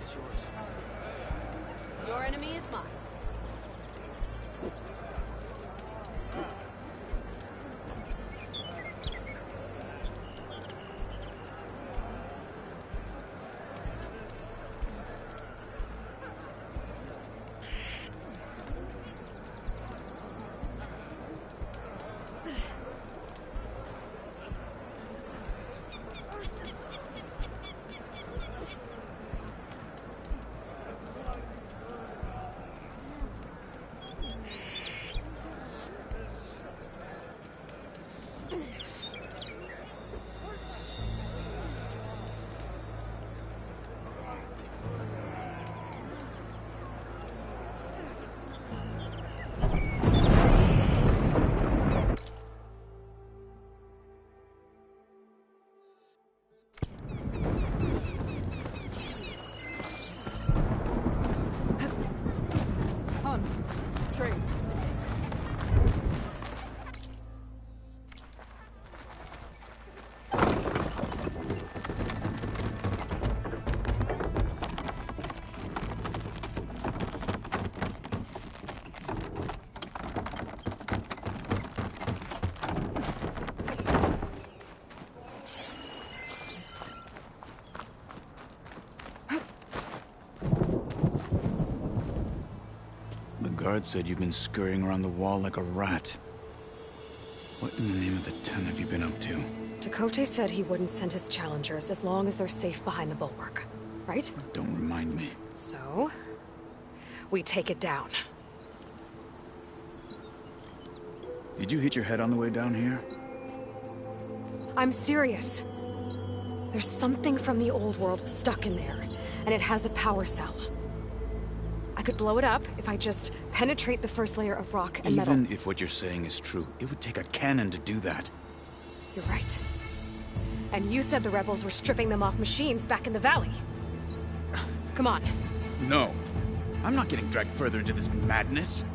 is yours. Your enemy is mine. The guard said you've been scurrying around the wall like a rat. What in the name of the ten have you been up to? Dakota said he wouldn't send his challengers as long as they're safe behind the bulwark, right? Don't remind me. So, we take it down. Did you hit your head on the way down here? I'm serious. There's something from the old world stuck in there, and it has a power cell. I could blow it up if I just penetrate the first layer of rock and metal. Even if what you're saying is true, it would take a cannon to do that. You're right. And you said the rebels were stripping them off machines back in the valley. Come on. No. I'm not getting dragged further into this madness.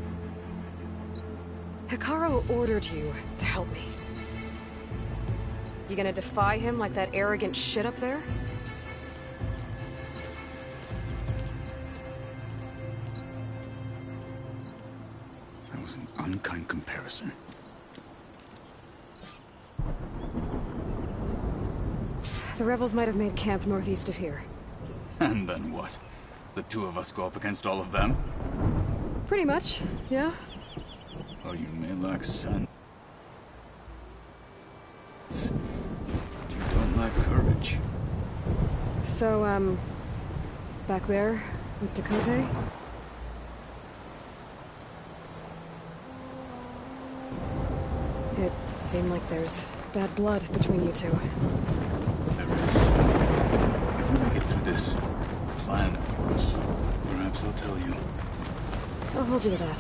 Hikaru ordered you to help me. You gonna defy him like that arrogant shit up there? That was an unkind comparison. The rebels might have made camp northeast of here. And then what? The two of us go up against all of them? Pretty much, yeah. Well, you may lack sense. You don't lack courage. So, back there with Dakota? It seemed like there's bad blood between you two. There is. If we make it through this plan of yours, perhaps I'll tell you. I'll hold you to that.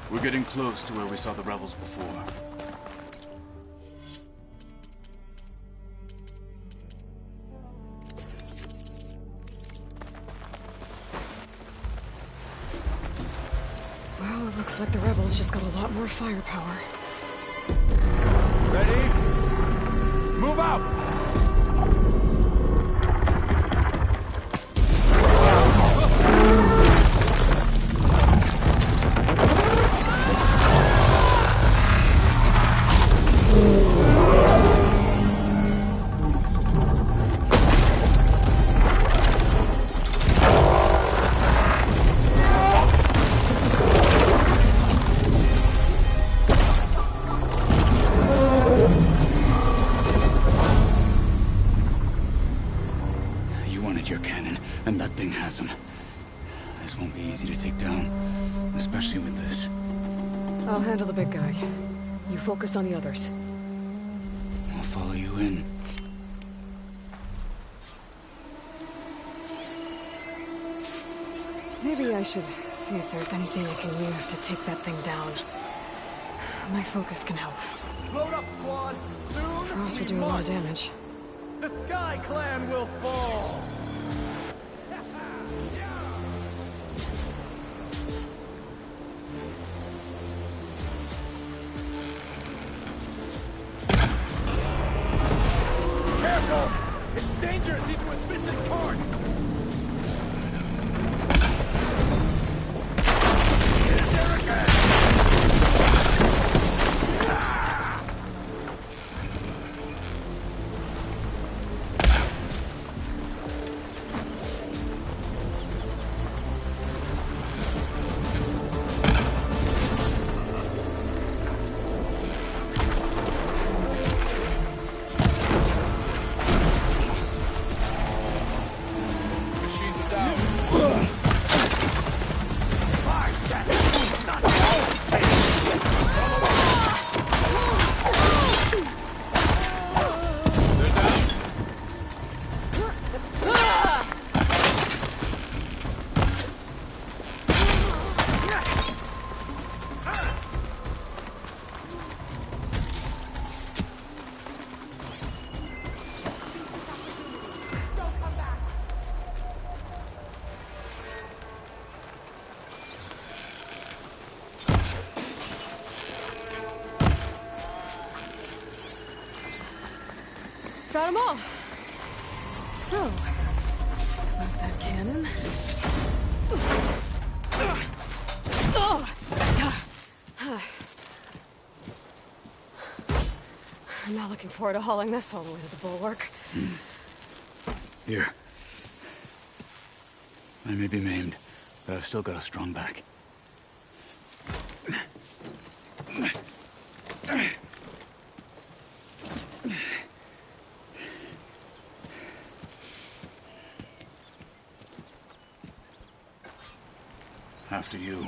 We're getting close to where we saw the rebels before. Well, it looks like the rebels just got a lot more firepower. Ready? Move out! Your cannon, and that thing has him. This won't be easy to take down, especially with this. I'll handle the big guy. You focus on the others. I'll follow you in. Maybe Maybe I should see if there's anything I can use to take that thing down. My focus can help. Load up, squad! Soon, Frost we would do a lot of march. damage. The Sky Clan will fall! Careful! It's dangerous even with missing parts! There again! Machines are down. They're down. Got them all. So, about that cannon. I'm not looking forward to hauling this all the way to the bulwark. Here. I may be maimed, but I've still got a strong back. After you.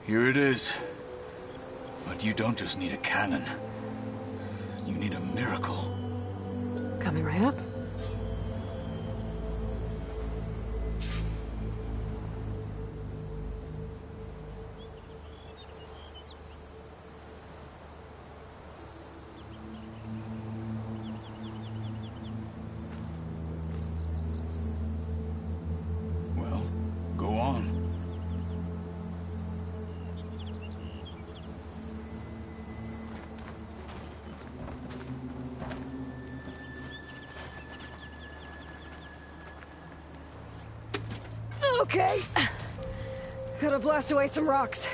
Here it is. But you don't just need a cannon. You need a miracle. Coming right up. Well, go on. Okay. Gotta blast away some rocks,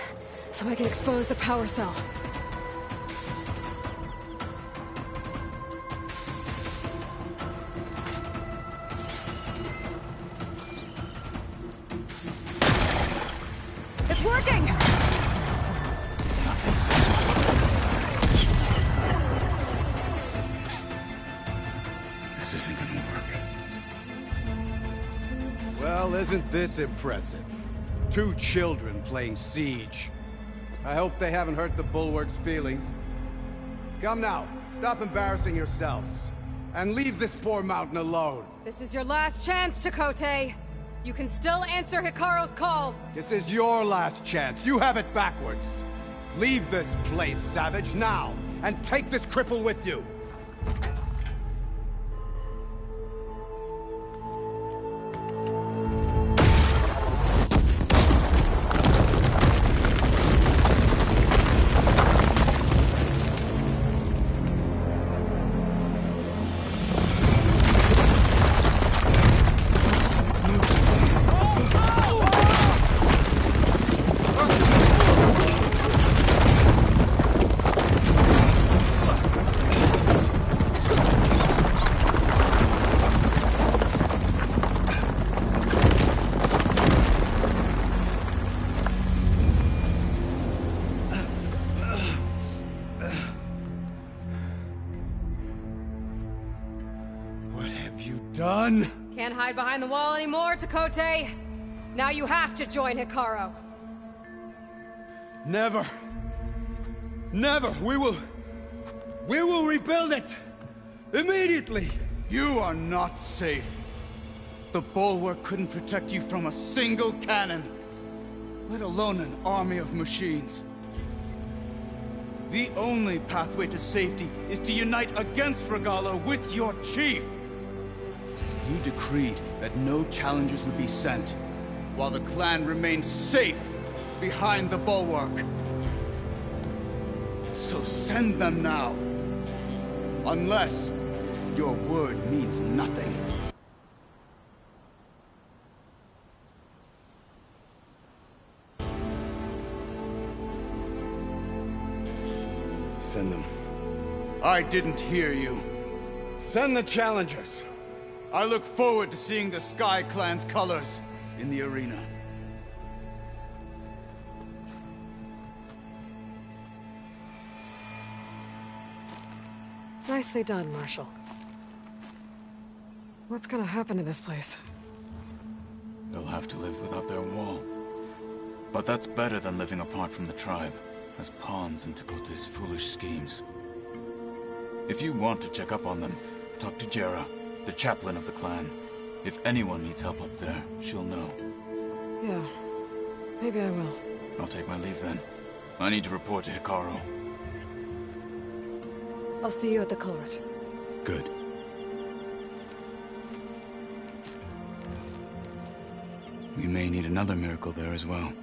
so I can expose the power cell. It's working! reacting! This isn't gonna work. Well, isn't this impressive? 2 children playing siege. I hope they haven't hurt the Bulwark's feelings. Come now, stop embarrassing yourselves. And leave this poor mountain alone. This is your last chance, Takote. You can still answer Hikaru's call. This is your last chance. You have it backwards. Leave this place, Savage, now. And take this cripple with you. Done? Can't hide behind the wall anymore, Takote. Now you have to join Hikaru. Never. Never. We will rebuild it. Immediately. You are not safe. The Bulwark couldn't protect you from a single cannon, let alone an army of machines. The only pathway to safety is to unite against Regala with your chief. You decreed that no challengers would be sent, while the clan remained safe behind the Bulwark. So send them now. Unless your word means nothing. Send them. I didn't hear you. Send the challengers. I look forward to seeing the Sky Clan's colors in the arena. Nicely done, Marshal. What's gonna happen to this place? They'll have to live without their wall. But that's better than living apart from the tribe, as pawns in Takote's foolish schemes. If you want to check up on them, talk to Jera, the chaplain of the clan. If anyone needs help up there, she'll know. Yeah, maybe I will. I'll take my leave then. I need to report to Hikaru. I'll see you at the court. Good. We may need another miracle there as well.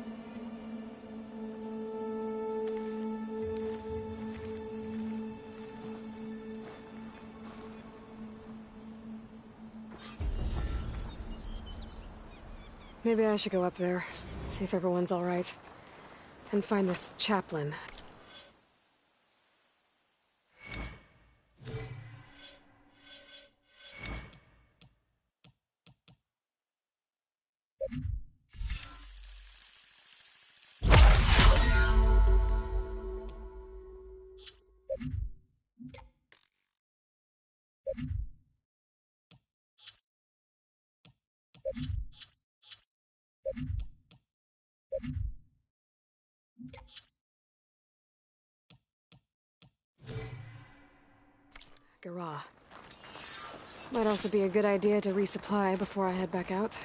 Maybe I should go up there, see if everyone's all right, and find this chaplain. Garah. Might also be a good idea to resupply before I head back out.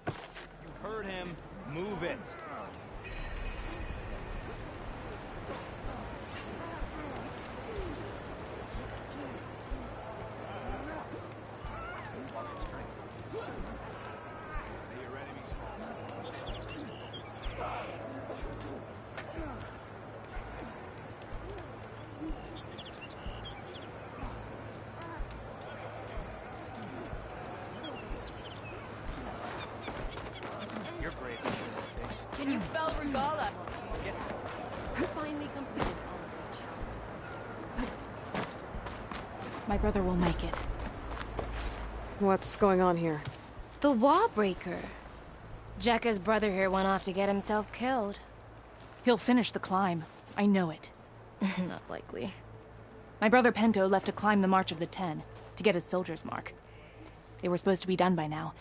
You heard him. Move it. Can you spell Regala? Guess Finally completed all of the challenge. My brother will make it. What's going on here? The wall breaker. Jekka's brother here went off to get himself killed. He'll finish the climb. I know it. Not likely. My brother Pento left to climb the March of the Ten, to get his soldier's mark. They were supposed to be done by now,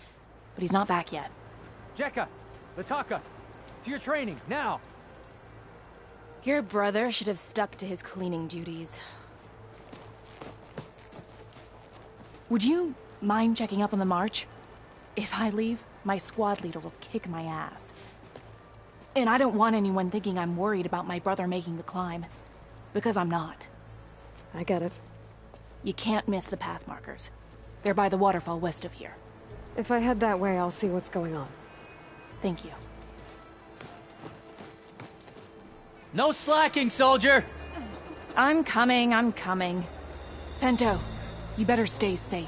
but he's not back yet. Jekka! Lataka! To your training, now! Your brother should have stuck to his cleaning duties. Would you mind checking up on the march? If I leave, my squad leader will kick my ass. And I don't want anyone thinking I'm worried about my brother making the climb. Because I'm not. I get it. You can't miss the path markers. They're by the waterfall west of here. If I head that way, I'll see what's going on. Thank you. No slacking, soldier! I'm coming. Pento, you better stay safe.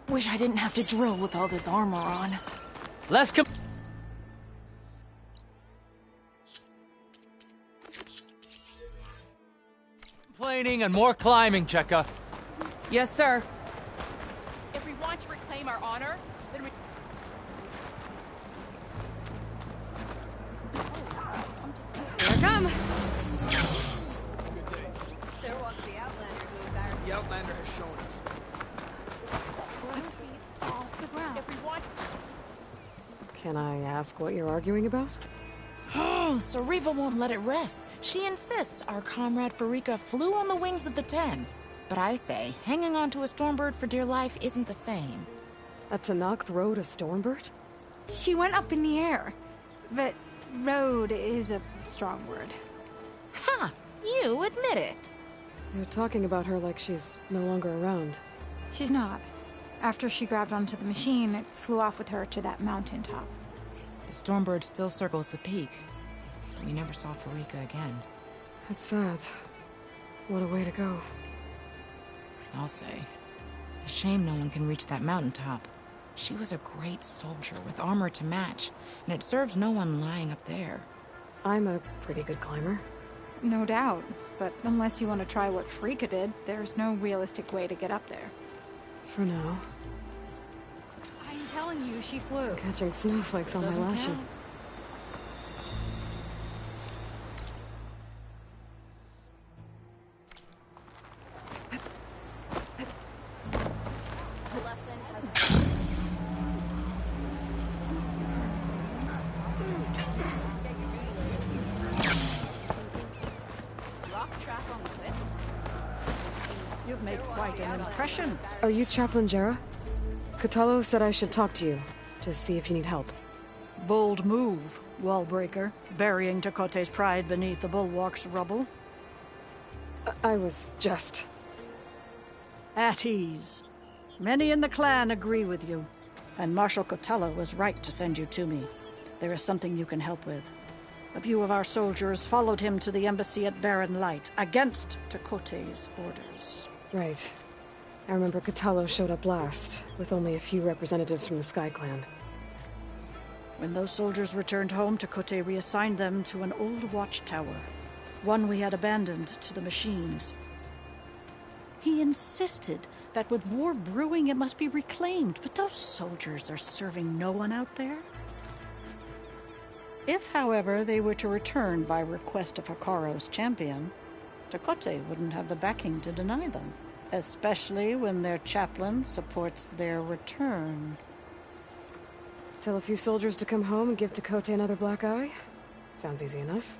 Wish I didn't have to drill with all this armor on. Let's come. Complaining and more climbing, Jekka. Yes, sir. If we want to reclaim our honor, then we... Here I come! There walks the Outlander who embarrassed The Outlander has shown us. Can I ask what you're arguing about? Oh, so Riva won't let it rest. She insists our comrade Farika flew on the wings of the Ten. But I say, hanging on to a Stormbird for dear life isn't the same. A Tanakh rode a Stormbird? She went up in the air. But road is a strong word. Ha! You admit it. You're talking about her like she's no longer around. She's not. After she grabbed onto the machine, it flew off with her to that mountaintop. The Stormbird still circles the peak. But we never saw Farika again. That's sad. What a way to go. I'll say. A shame no one can reach that mountaintop. She was a great soldier with armor to match, and it serves no one lying up there. I'm a pretty good climber. No doubt. But unless you want to try what Frika did, there's no realistic way to get up there. For now. I'm telling you, she flew. Catching snowflakes on my Doesn't lashes. count. You've made quite an impression. Are you Chaplain Jera? Katalo said I should talk to you, to see if you need help. Bold move, Wallbreaker, burying Tekote's pride beneath the bulwark's rubble. I was just... At ease. Many in the clan agree with you, and Marshal Kotalo was right to send you to me. There is something you can help with. A few of our soldiers followed him to the embassy at Barren Light, against Tekote's orders. Right. I remember Katalo showed up last, with only a few representatives from the Sky Clan. When those soldiers returned home, Tekote reassigned them to an old watchtower, one we had abandoned to the machines. He insisted that with war brewing it must be reclaimed, but those soldiers are serving no one out there. If, however, they were to return by request of Hikaro's champion, Tekote wouldn't have the backing to deny them, especially when their chaplain supports their return. Tell a few soldiers to come home and give Tekote another black eye? Sounds easy enough.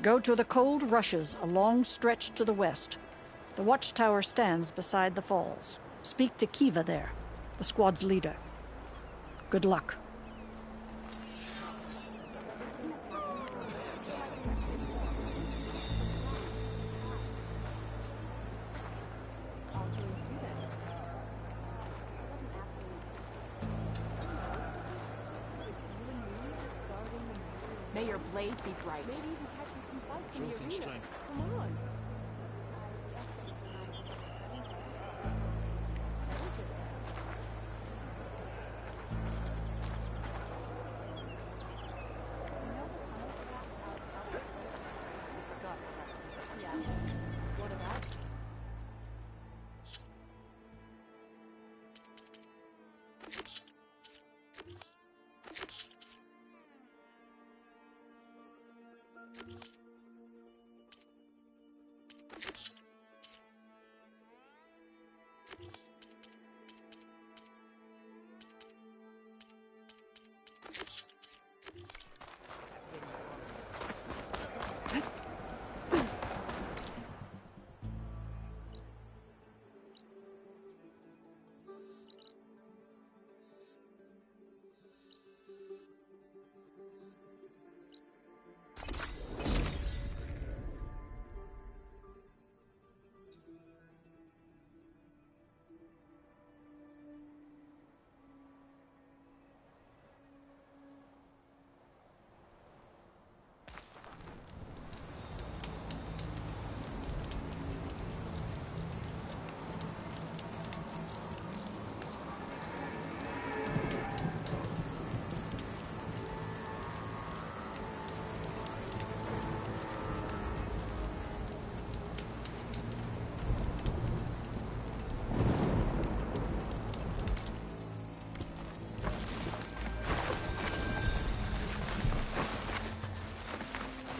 Go to the cold rushes, a long stretch to the west. The watchtower stands beside the falls. Speak to Kiva there, the squad's leader. Good luck. May your blade be bright. Maybe even catch you some fights in the arena. Strength. Come on.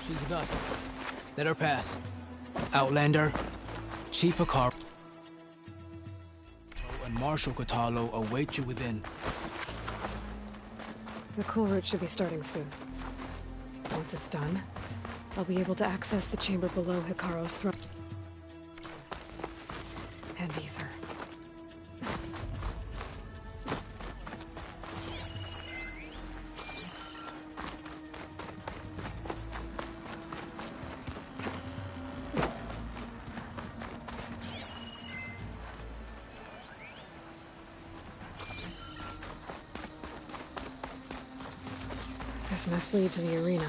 She's a gun. Let her pass. Outlander, Chief Akar, and Marshal Catalo await you within. The cool route should be starting soon. Once it's done, I'll be able to access the chamber below Hikaru's throne. And Ether. This must lead to the arena.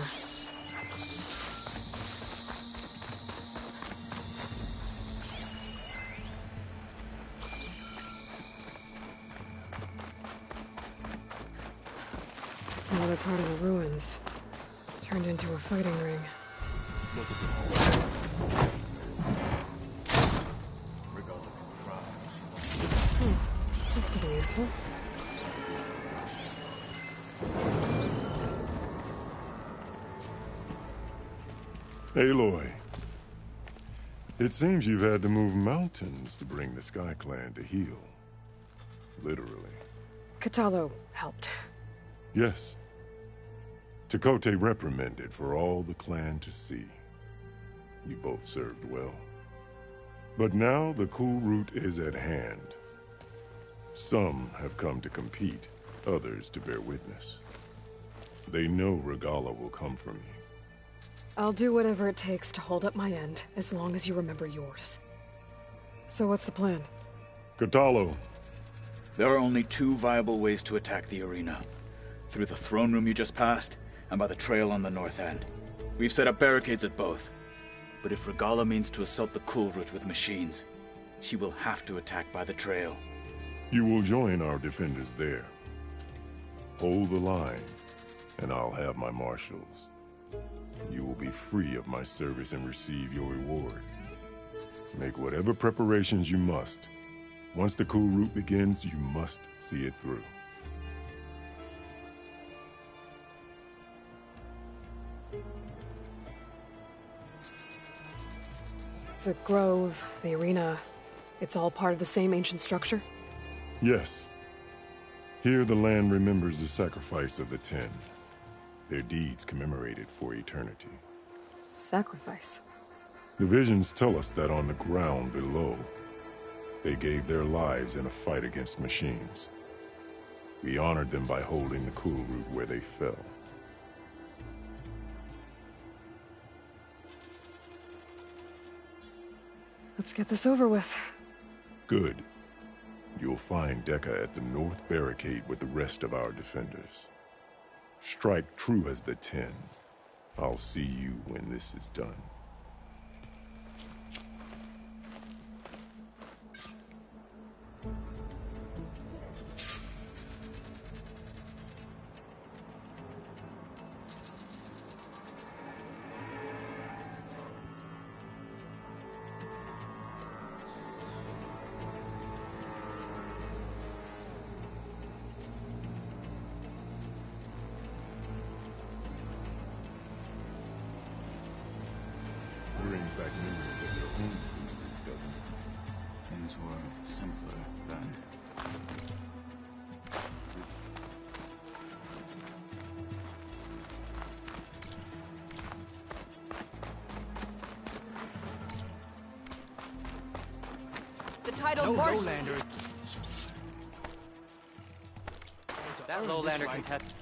It's another part of the ruins. Turned into a fighting ring. This could be useful. Aloy, it seems you've had to move mountains to bring the Sky Clan to heel. Literally. Catalo helped. Yes. Tekote reprimanded for all the clan to see. You both served well. But now the cool route is at hand. Some have come to compete, others to bear witness. They know Regala will come for me. I'll do whatever it takes to hold up my end, as long as you remember yours. So what's the plan? Catalo. There are only two viable ways to attack the arena. Through the throne room you just passed, and by the trail on the north end. We've set up barricades at both. But if Regala means to assault the cool route with machines, she will have to attack by the trail. You will join our defenders there. Hold the line, and I'll have my marshals. You will be free of my service and receive your reward. Make whatever preparations you must. Once the cool route begins, you must see it through. The grove, the arena, it's all part of the same ancient structure? Yes. Here the land remembers the sacrifice of the 10. Their deeds commemorated for eternity. Sacrifice? The visions tell us that on the ground below, they gave their lives in a fight against machines. We honored them by holding the cool route where they fell. Let's get this over with. Good. You'll find Dekka at the north barricade with the rest of our defenders. Strike true as the 10. I'll see you when this is done. Brings back memories of your own youth, doesn't it? Things were simpler then. The title No March. lowlander. That lowlander contest.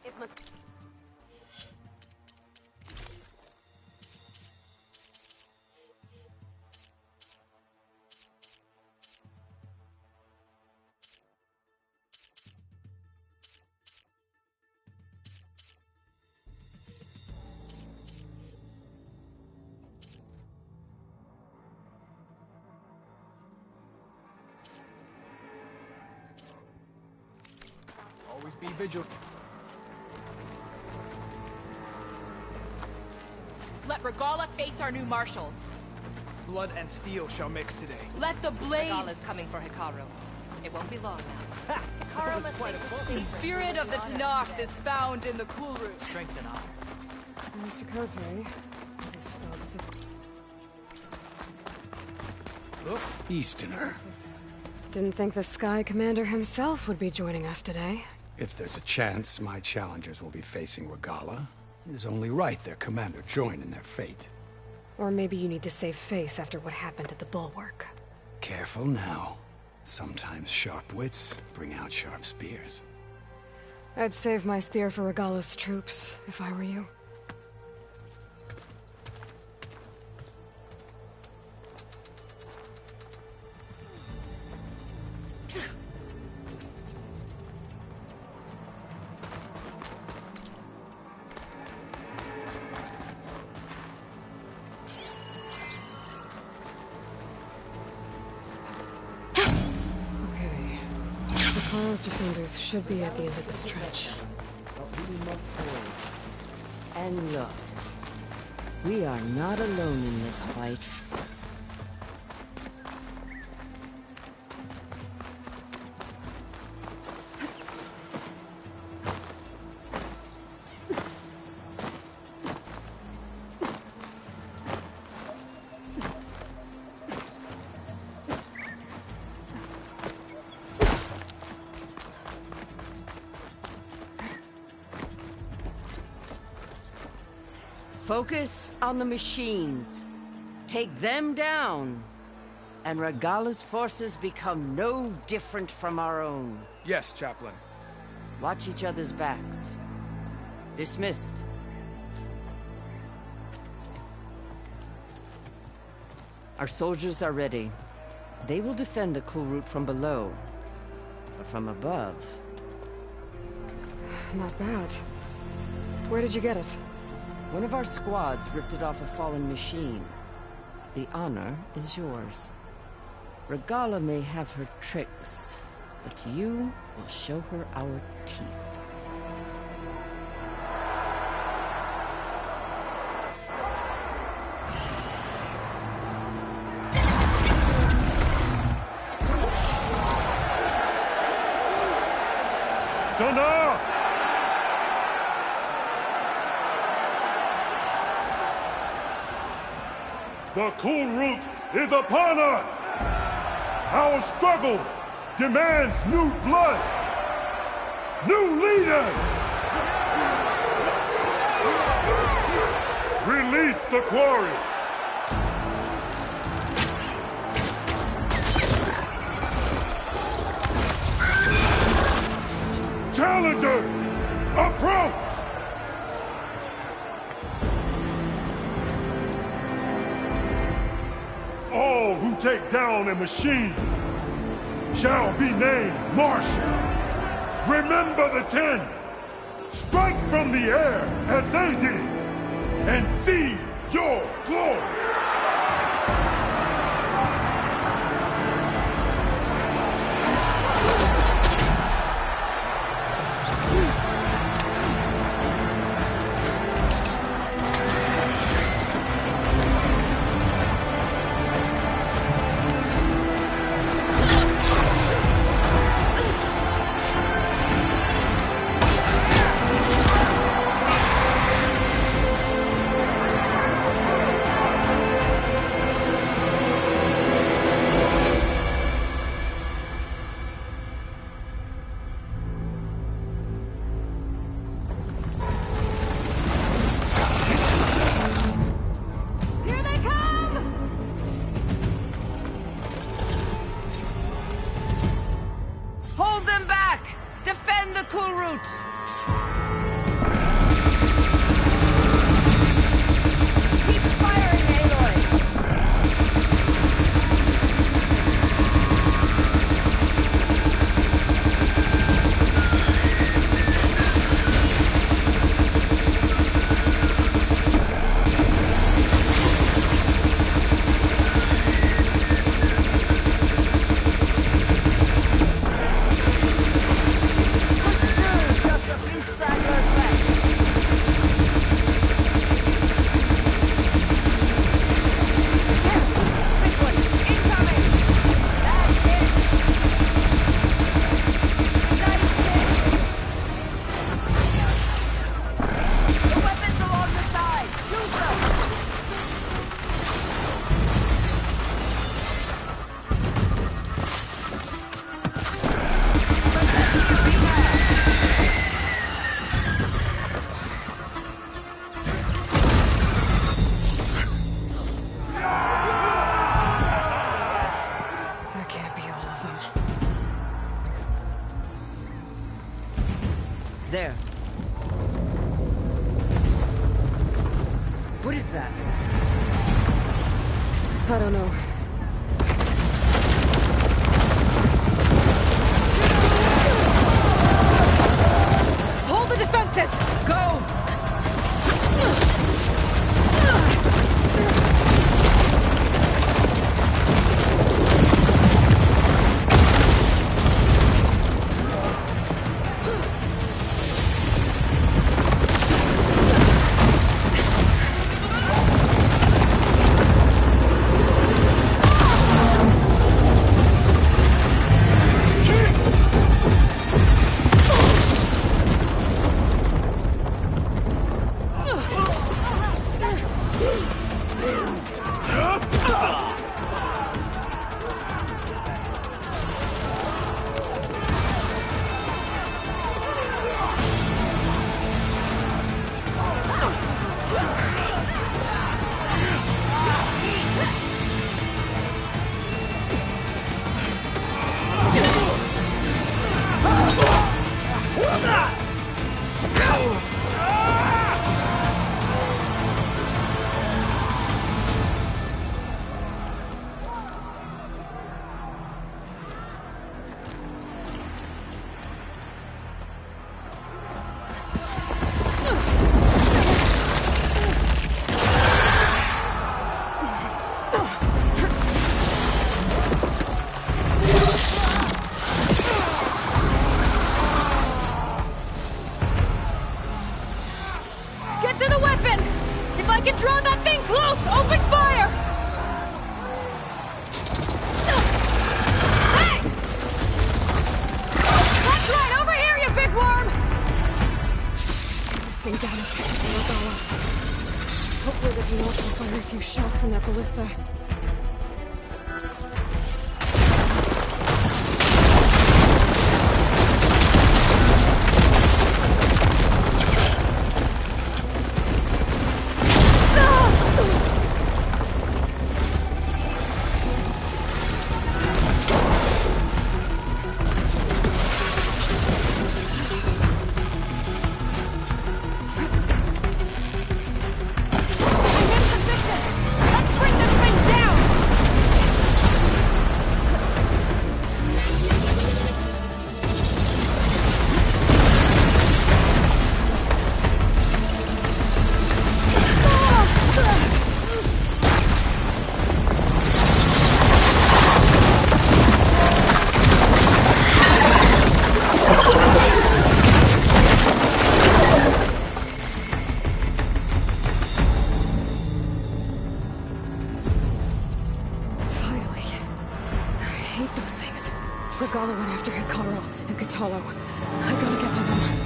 It must. Always be vigilant. Let Regala face our new marshals. Blood and steel shall mix today. Let the blade. Regala's coming for Hikaru. It won't be long now. Hikaru must make the spirit of the Tanakh is found in the cool room. Strength and honor. Mr. Cote, these thugs have... Look, Easterner. Didn't think the Sky Commander himself would be joining us today. If there's a chance my challengers will be facing Regala, it is only right their commander join in their fate. Or maybe you need to save face after what happened at the Bulwark. Careful now. Sometimes sharp wits bring out sharp spears. I'd save my spear for Regala's troops, if I were you. Carl's defenders should be at the end of the stretch. And look, we are not alone in this fight. Focus on the machines. Take them down. And Regala's forces become no different from our own. Yes, Chaplain. Watch each other's backs. Dismissed. Our soldiers are ready. They will defend the cool route from below. But from above... Not bad. Where did you get it? One of our squads ripped it off a fallen machine. The honor is yours. Regala may have her tricks, but you will show her our teeth. Tana! The cool route is upon us! Our struggle demands new blood! New leaders! Release the quarry! Salvagers! Approach! All who take down a machine shall be named Martian. Remember the 10! Strike from the air as they did, and seize your glory! Hold them back! Defend the cool route! Keep firing, Aloy! There. What is that? I don't know. Hold the defenses! Go! Get to the weapon! If I can draw that thing close, open fire! Hey! That's right, over here, you big worm! This thing down and catch it for Regala. Hopefully the Tenor can fire a few shots from that ballista. Regala went after Hikaru and Katalo. I gotta get to them.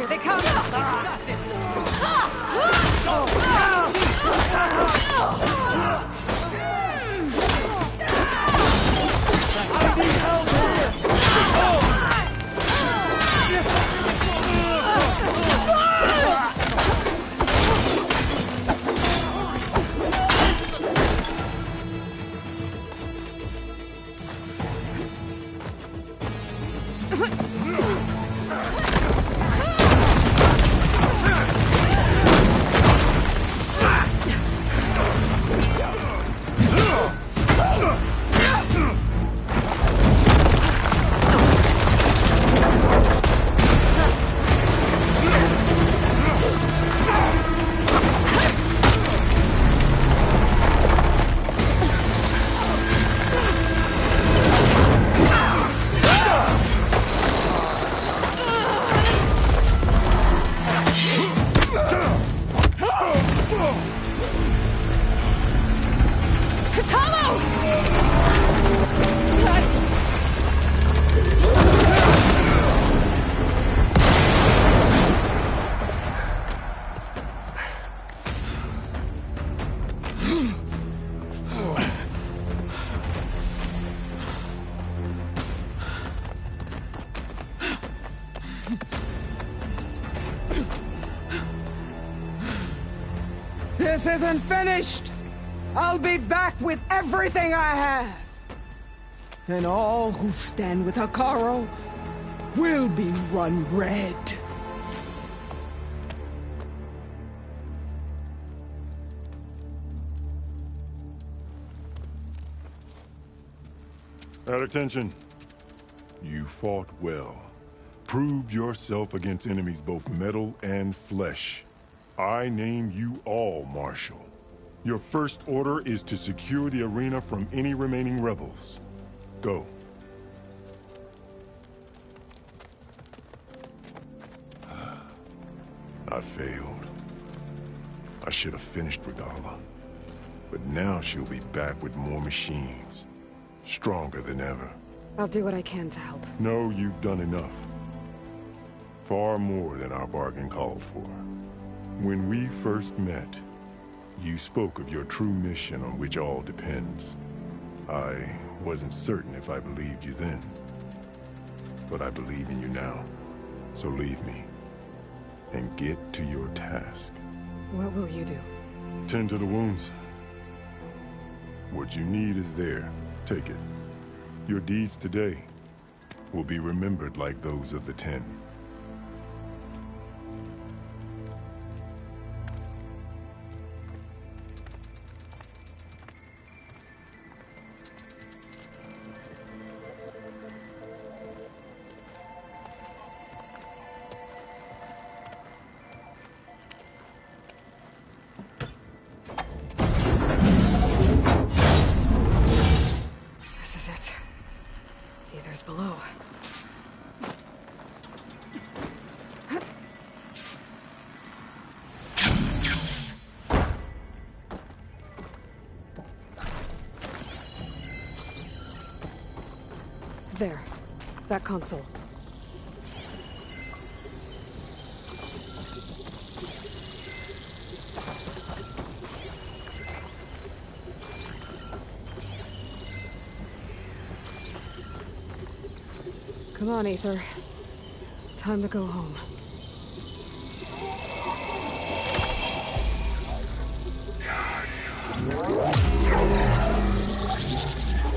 Here they come! Got This isn't finished! I'll be back with everything I have! And all who stand with Hikaru will be run red. At attention. You fought well. Proved yourself against enemies both metal and flesh. I name you all Marshal. Your first order is to secure the arena from any remaining rebels. Go. I failed. I should have finished Regala. But now she'll be back with more machines. Stronger than ever. I'll do what I can to help. No, you've done enough. Far more than our bargain called for. When we first met, you spoke of your true mission on which all depends. I wasn't certain if I believed you then. But I believe in you now. So leave me. And get to your task. What will you do? Tend to the wounds. What you need is there. Take it. Your deeds today will be remembered like those of the 10. Below. There. That console. Come on, Aether. Time to go home.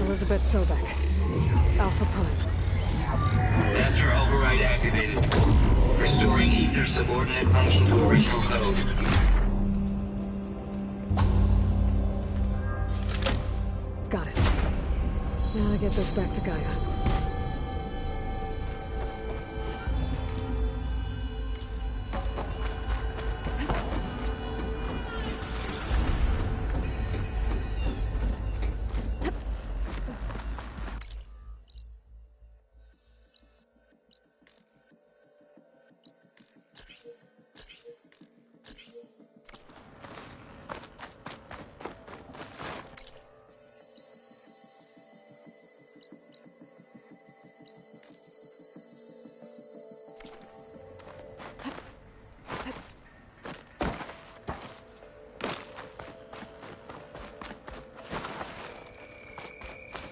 Elizabeth Sobek. Alpha Prime. Master override activated. Restoring Aether's subordinate function to original code. Got it. Now to get this back to Gaia.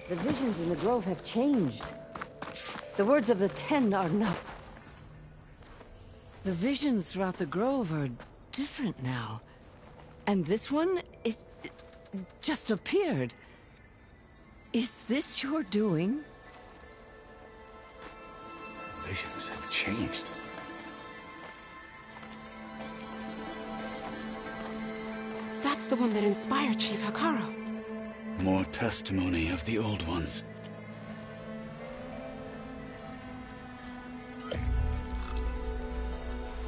The visions in the grove have changed. The words of the Ten are not... The visions throughout the grove are different now. And this one, it just appeared. Is this your doing? Visions have changed. That's the one that inspired Chief Hikaru. More testimony of the old ones.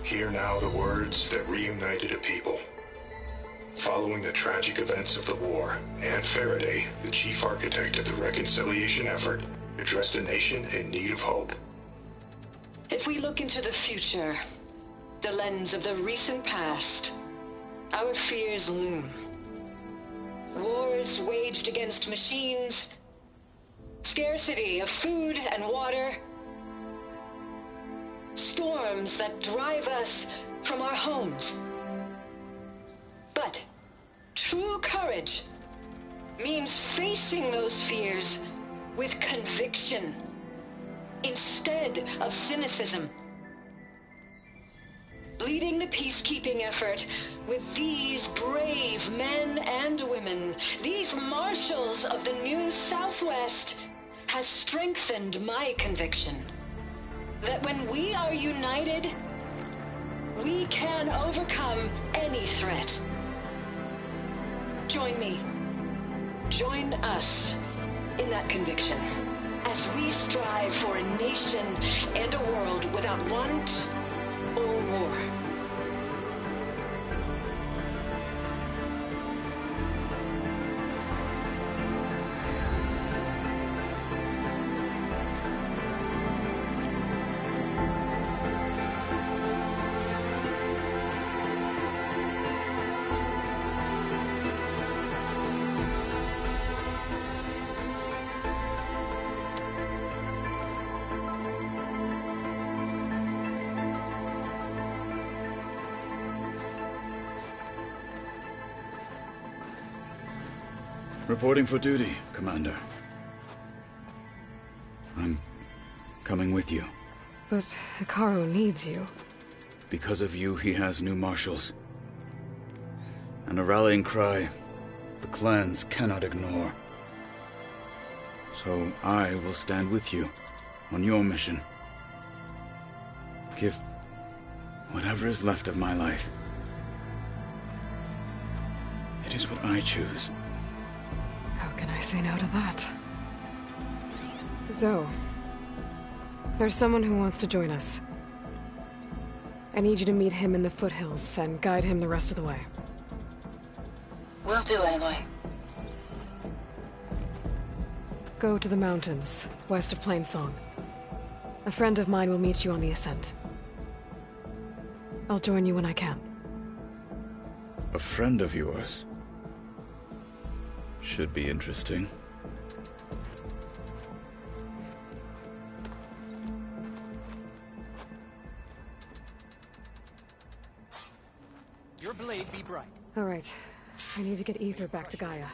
Hear now the words that reunited a people. Following the tragic events of the war, Anne Faraday, the chief architect of the reconciliation effort, addressed a nation in need of hope. If we look into the future, the lens of the recent past, our fears loom. Wars waged against machines, scarcity of food and water, storms that drive us from our homes. But true courage means facing those fears with conviction instead of cynicism. Leading the peacekeeping effort with these brave men and women, these marshals of the new Southwest, has strengthened my conviction that when we are united, we can overcome any threat. Join me. Join us in that conviction as we strive for a nation and a world without want or war. Reporting for duty, Commander. I'm coming with you. But Hikaru needs you. Because of you, he has new marshals. And a rallying cry the clans cannot ignore. So I will stand with you on your mission. Give whatever is left of my life. It is what I choose. How can I say no to that? Zoe, there's someone who wants to join us. I need you to meet him in the foothills and guide him the rest of the way. Will do, Aloy. Go to the mountains, west of Plainsong. A friend of mine will meet you on the ascent. I'll join you when I can. A friend of yours? Should be interesting. Your blade be bright. Alright. I need to get Ether back to Gaia.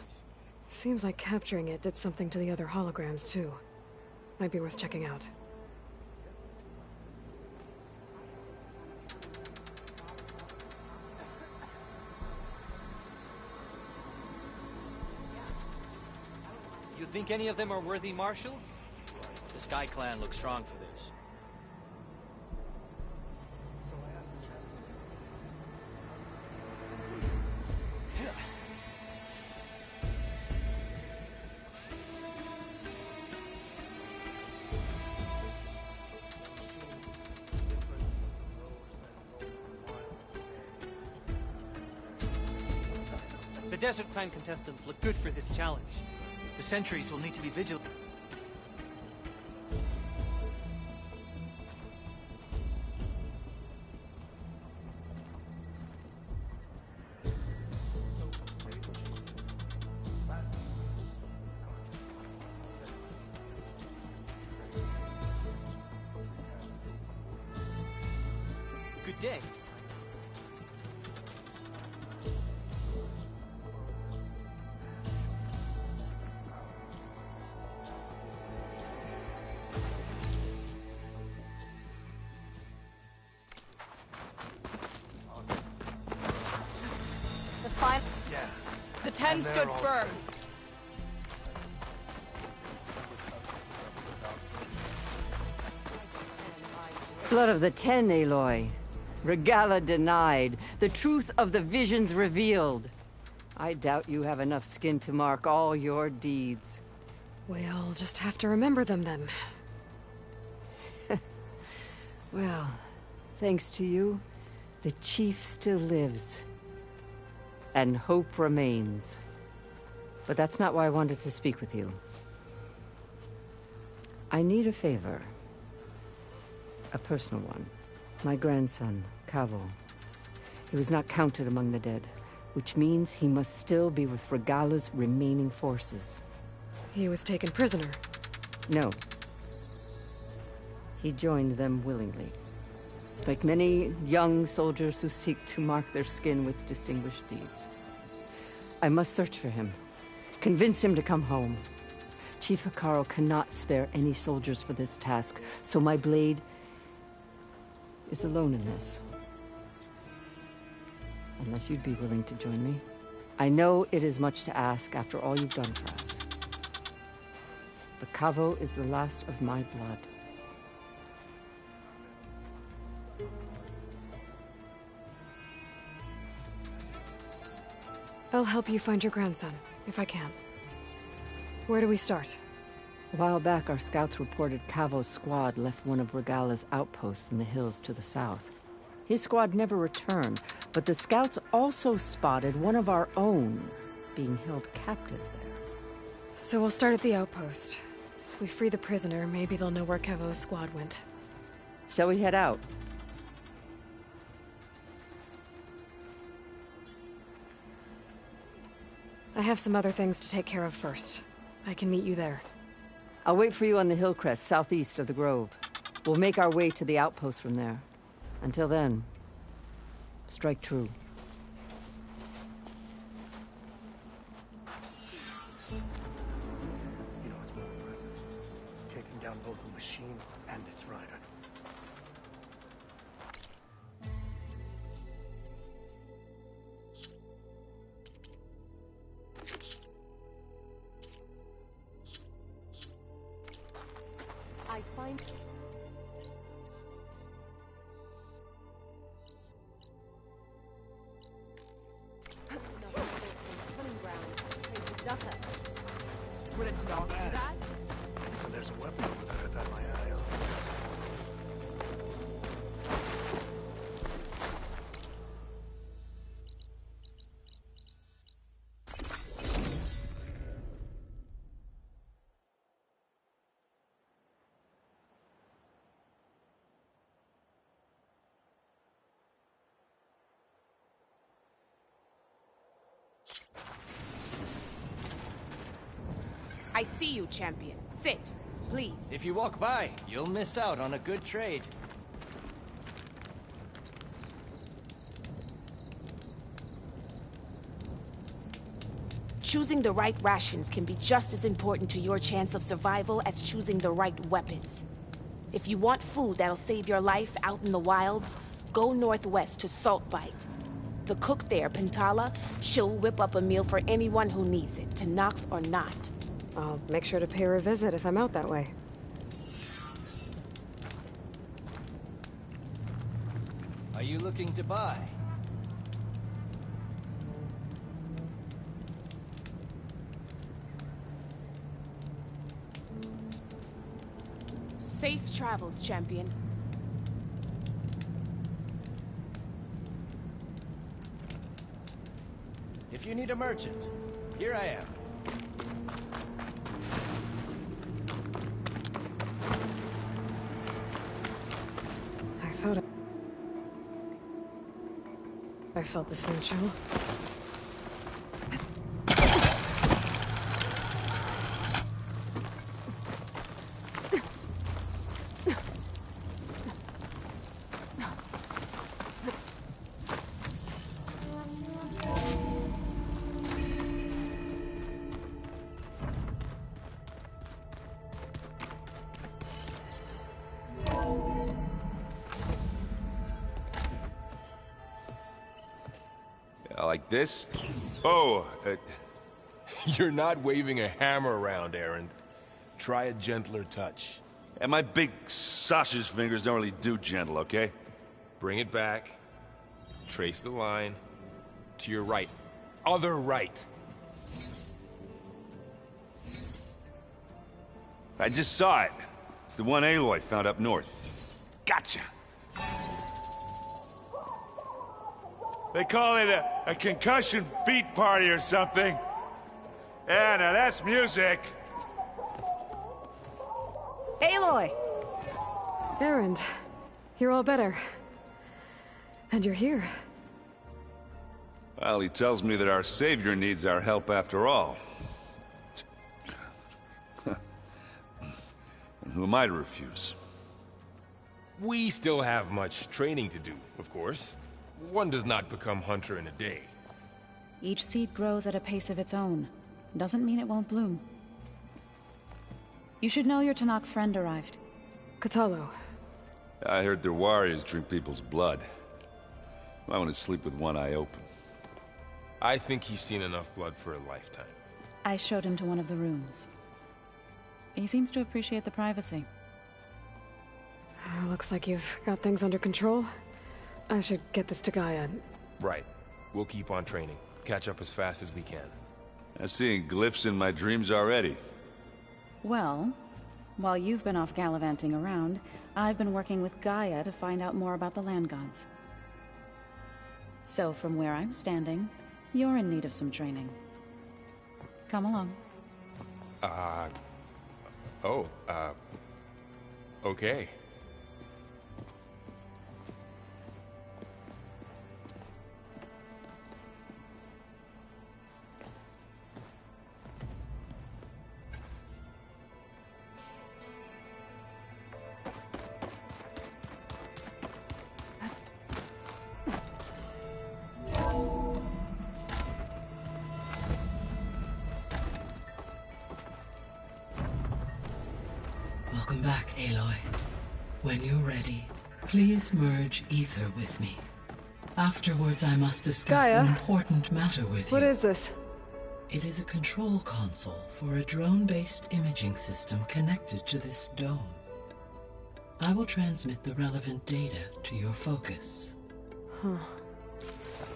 Seems like capturing it did something to the other holograms, too. Might be worth checking out. You think any of them are worthy marshals? The Sky Clan looks strong for this. The Desert Clan contestants look good for this challenge. The sentries will need to be vigilant. Good day. The 10 stood firm. Blood of the 10, Aloy. Regala denied. The truth of the visions revealed. I doubt you have enough skin to mark all your deeds. We'll just have to remember them then. Well, thanks to you, the Chief still lives. And hope remains. But that's not why I wanted to speak with you. I need a favor. A personal one. My grandson, Cavo. He was not counted among the dead, which means he must still be with Regala's remaining forces. He was taken prisoner? No. He joined them willingly. Like many young soldiers who seek to mark their skin with distinguished deeds. I must search for him. Convince him to come home. Chief Hikaru cannot spare any soldiers for this task, so my blade is alone in this. Unless you'd be willing to join me. I know it is much to ask after all you've done for us. But Cavo is the last of my blood. I'll help you find your grandson, if I can. Where do we start? A while back, our scouts reported Cavo's squad left one of Regala's outposts in the hills to the south. His squad never returned, but the scouts also spotted one of our own being held captive there. So we'll start at the outpost. If we free the prisoner, maybe they'll know where Cavo's squad went. Shall we head out? I have some other things to take care of first. I can meet you there. I'll wait for you on the hill crest, southeast of the grove. We'll make our way to the outpost from there. Until then, strike true. You know what's more impressive? Taking down both the machine and its rider. I find... Would it not do that? There's a weapon over there I've had my eye on. I see you, champion. Sit, please. If you walk by, you'll miss out on a good trade. Choosing the right rations can be just as important to your chance of survival as choosing the right weapons. If you want food that'll save your life out in the wilds, go northwest to Saltbite. The cook there, Pintala, she'll whip up a meal for anyone who needs it, Tanakh or not. I'll make sure to pay her a visit if I'm out that way. Are you looking to buy? Safe travels, champion. If you need a merchant, here I am. I thought I felt the same chill. Like this? Oh, you're not waving a hammer around, Aaron. Try a gentler touch. And my big sausage fingers don't really do gentle, okay? Bring it back. Trace the line. To your right. Other right. I just saw it. It's the one Aloy found up north. Gotcha! They call it a concussion beat party or something. Yeah, now that's music. Aloy! Erend, you're all better. And you're here. Well, he tells me that our savior needs our help after all. Who am I to refuse? We still have much training to do, of course. One does not become hunter in a day. Each seed grows at a pace of its own. Doesn't mean it won't bloom. You should know your Tanakh's friend arrived. Katalo. I heard their warriors drink people's blood. I want to sleep with one eye open. I think he's seen enough blood for a lifetime. I showed him to one of the rooms. He seems to appreciate the privacy. Looks like you've got things under control. I should get this to Gaia. Right. We'll keep on training. Catch up as fast as we can. I'm seeing glyphs in my dreams already. Well, while you've been off gallivanting around, I've been working with Gaia to find out more about the land gods. So from where I'm standing, you're in need of some training. Come along. Okay. Welcome back, Aloy. When you're ready, please merge ether with me. Afterwards, I must discuss Gaia? an important matter with you. What is this? It is a control console for a drone-based imaging system connected to this dome. I will transmit the relevant data to your focus. Huh.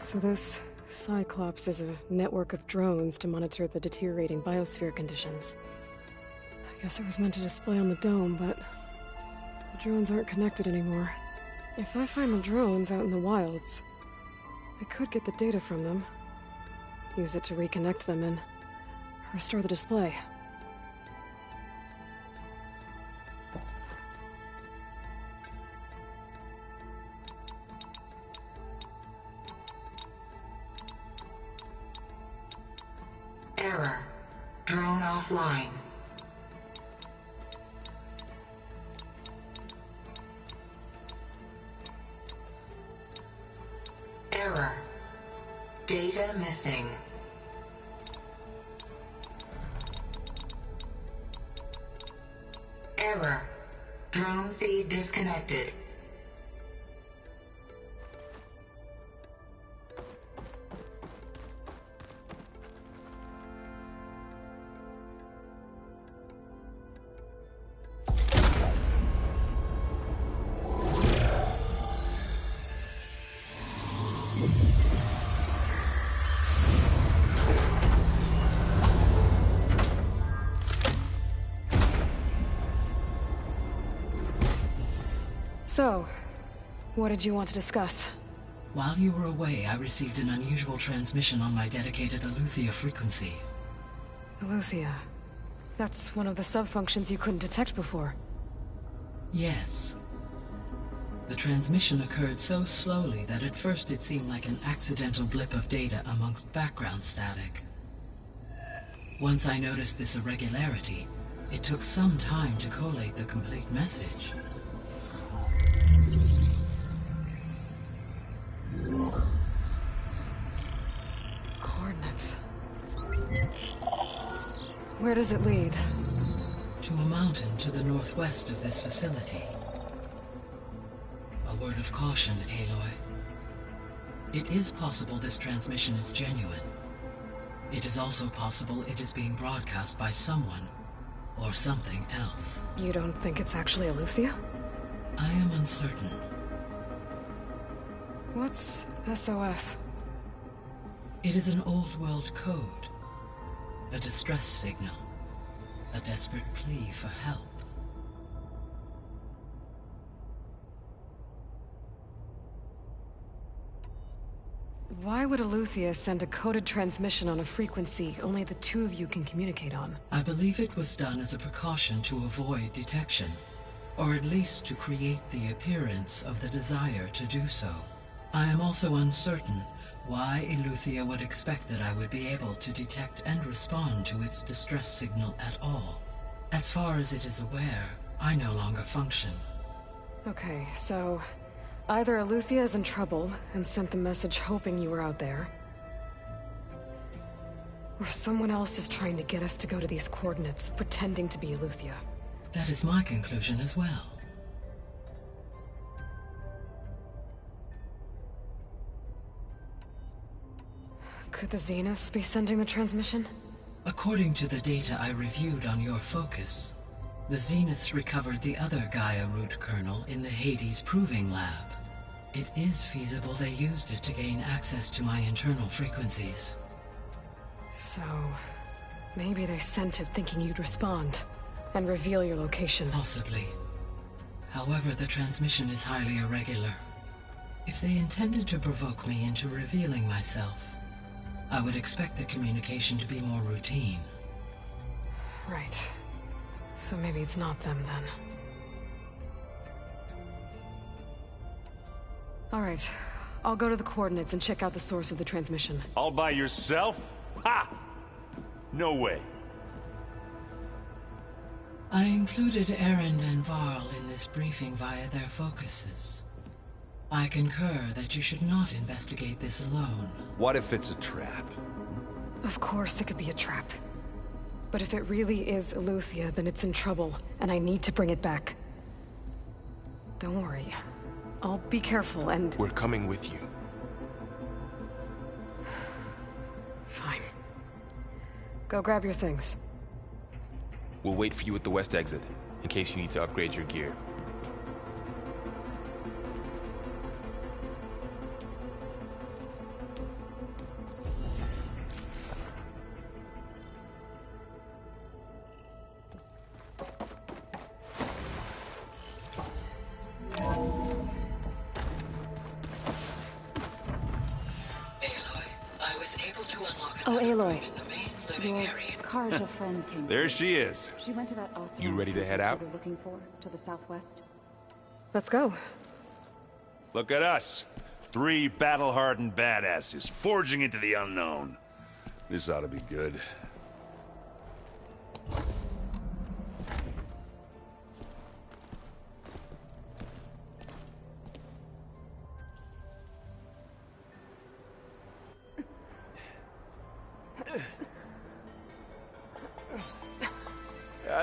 So this Cyclops is a network of drones to monitor the deteriorating biosphere conditions. I guess it was meant to display on the dome, but the drones aren't connected anymore. If I find the drones out in the wilds, I could get the data from them, use it to reconnect them, and restore the display. Error. Drone offline. Error. Data missing. Drone feed disconnected. So, what did you want to discuss? While you were away, I received an unusual transmission on my dedicated Eleuthia frequency. Eleuthia. That's one of the sub-functions you couldn't detect before. Yes. The transmission occurred so slowly that at first it seemed like an accidental blip of data amongst background static. Once I noticed this irregularity, it took some time to collate the complete message. Coordinates. Where does it lead? To a mountain to the northwest of this facility. A word of caution, Aloy. It is possible this transmission is genuine. It is also possible it is being broadcast by someone or something else. You don't think it's actually Eleuthia? I am uncertain. What's SOS? It is an old-world code. A distress signal. A desperate plea for help. Why would Eleuthia send a coded transmission on a frequency only the two of you can communicate on? I believe it was done as a precaution to avoid detection, or at least to create the appearance of the desire to do so. I am also uncertain why Eleuthia would expect that I would be able to detect and respond to its distress signal at all. As far as it is aware, I no longer function. Okay, so either Eleuthia is in trouble and sent the message hoping you were out there, or someone else is trying to get us to go to these coordinates, pretending to be Eleuthia. That is my conclusion as well. Could the Zeniths be sending the transmission? According to the data I reviewed on your focus, the Zeniths recovered the other Gaia root kernel in the Hades Proving Lab. It is feasible they used it to gain access to my internal frequencies. So, maybe they sent it thinking you'd respond and reveal your location. Possibly. However, the transmission is highly irregular. If they intended to provoke me into revealing myself, I would expect the communication to be more routine. Right. So maybe it's not them then. All right. I'll go to the coordinates and check out the source of the transmission. All by yourself? Ha! No way. I included Erend and Varl in this briefing via their focuses. I concur that you should not investigate this alone. What if it's a trap? Of course it could be a trap. But if it really is Eleuthia, then it's in trouble, and I need to bring it back. Don't worry. I'll be careful and... We're coming with you. Fine. Go grab your things. We'll wait for you at the west exit, in case you need to upgrade your gear. Oh, Aloy. Your Karja friend came. There she is. She went to that awesome. You ready to head out? We're looking for to the southwest. Let's go. Look at us. 3 battle-hardened badasses forging into the unknown. This ought to be good.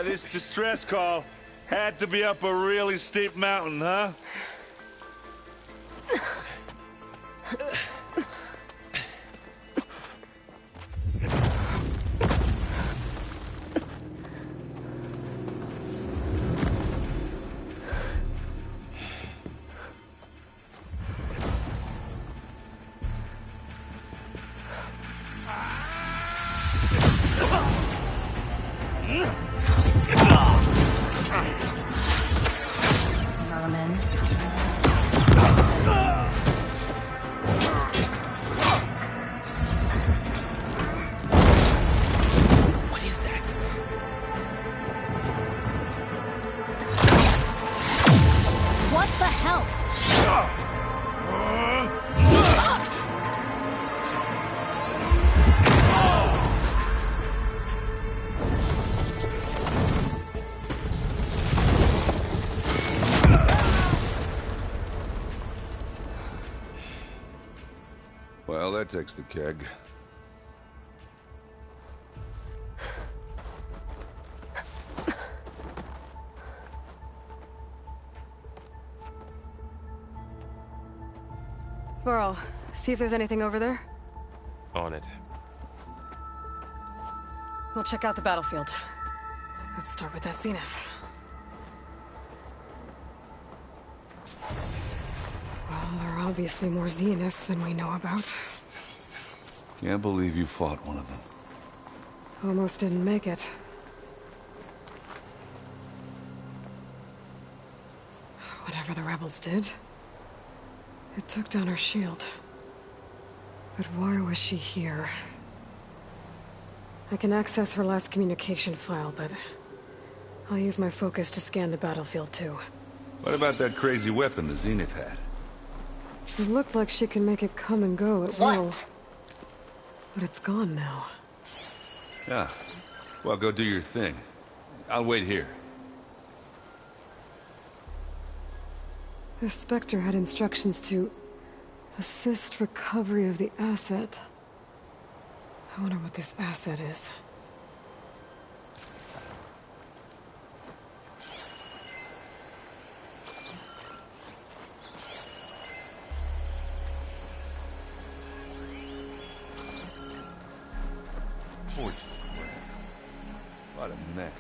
This distress call. Had to be up a really steep mountain, huh? Merman. What is that? What the hell? Well, that takes the keg. Burl, see if there's anything over there. On it. We'll check out the battlefield. Let's start with that zenith. Well, there are obviously more zeniths than we know about. Can't believe you fought one of them. Almost didn't make it. Whatever the rebels did, it took down her shield. But why was she here? I can access her last communication file, but I'll use my focus to scan the battlefield too. What about that crazy weapon the Zenith had? It looked like she can make it come and go at will. But it's gone now. Yeah. Well, go do your thing. I'll wait here. The Spectre had instructions to assist recovery of the asset. I wonder what this asset is. Holy crap. What a mess.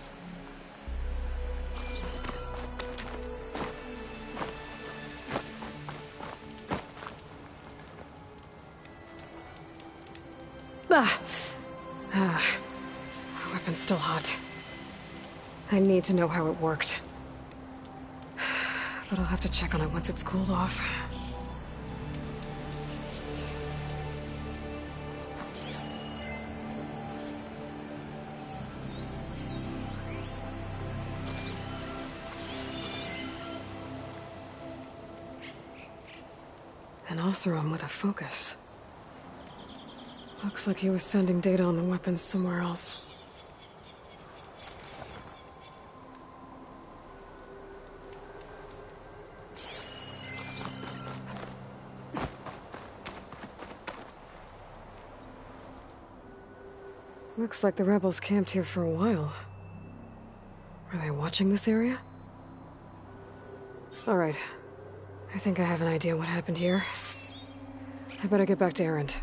My weapon's still hot. I need to know how it worked. But I'll have to check on it once it's cooled off. An Oseram with a focus. Looks like he was sending data on the weapons somewhere else. Looks like the rebels camped here for a while. Are they watching this area? All right. I think I have an idea what happened here. I better get back to Erend.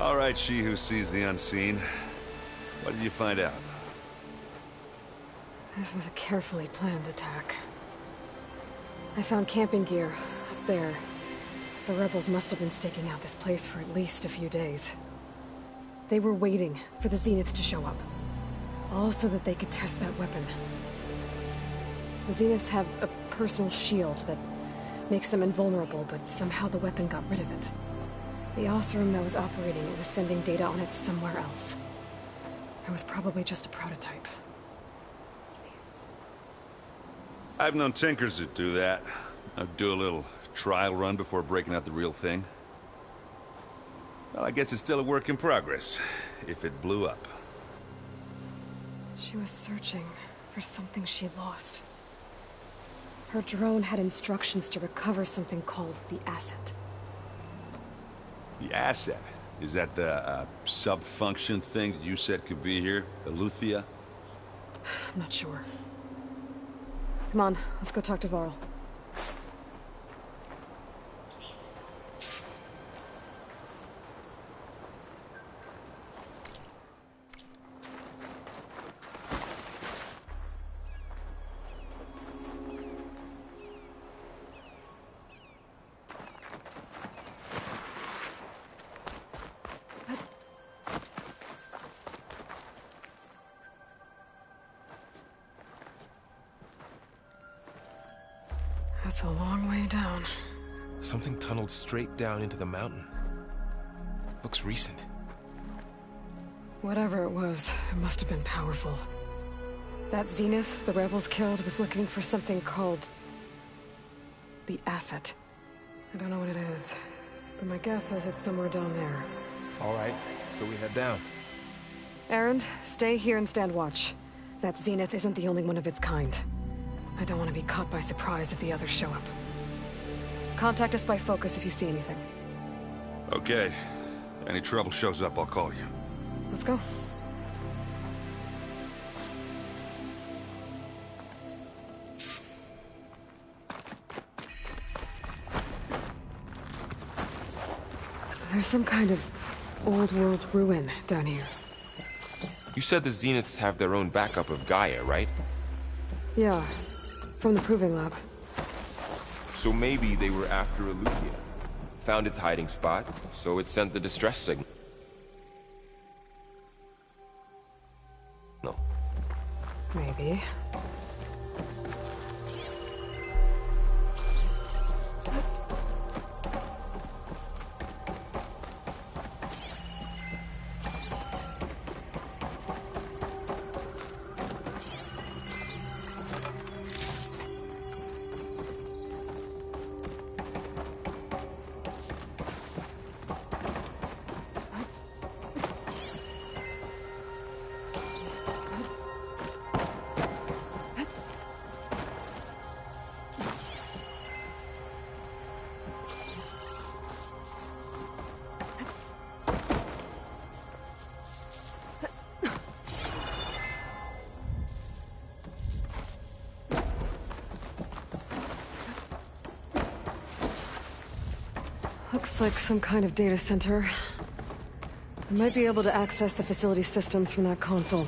All right, she who sees the unseen. What did you find out? This was a carefully planned attack. I found camping gear up there. The rebels must have been staking out this place for at least a few days. They were waiting for the Zeniths to show up. All so that they could test that weapon. The Zeniths have a personal shield that Makes them invulnerable, but somehow the weapon got rid of it. The Oseram that was operating it was sending data on it somewhere else. It was probably just a prototype. I've known tinkers that do that. I'd do a little trial run before breaking out the real thing. Well, I guess it's still a work in progress, if it blew up. She was searching for something she lost. Her drone had instructions to recover something called the asset. The asset? Is that the sub-function thing that you said could be here? Eleuthia? I'm not sure. Come on, let's go talk to Varl. That's a long way down. Something tunneled straight down into the mountain. Looks recent. Whatever it was, it must have been powerful. That Zenith the rebels killed was looking for something called the asset. I don't know what it is, but my guess is it's somewhere down there. All right, so we head down. Erend, stay here and stand watch. That Zenith isn't the only one of its kind. I don't want to be caught by surprise if the others show up. Contact us by focus if you see anything. Okay. Any trouble shows up, I'll call you. Let's go. There's some kind of old-world ruin down here. You said the Zeniths have their own backup of Gaia, right? Yeah, from the Proving Lab. So maybe they were after Eleuthia. Found its hiding spot, so it sent the distress signal. No. Maybe. Looks like some kind of data center. I might be able to access the facility systems from that console.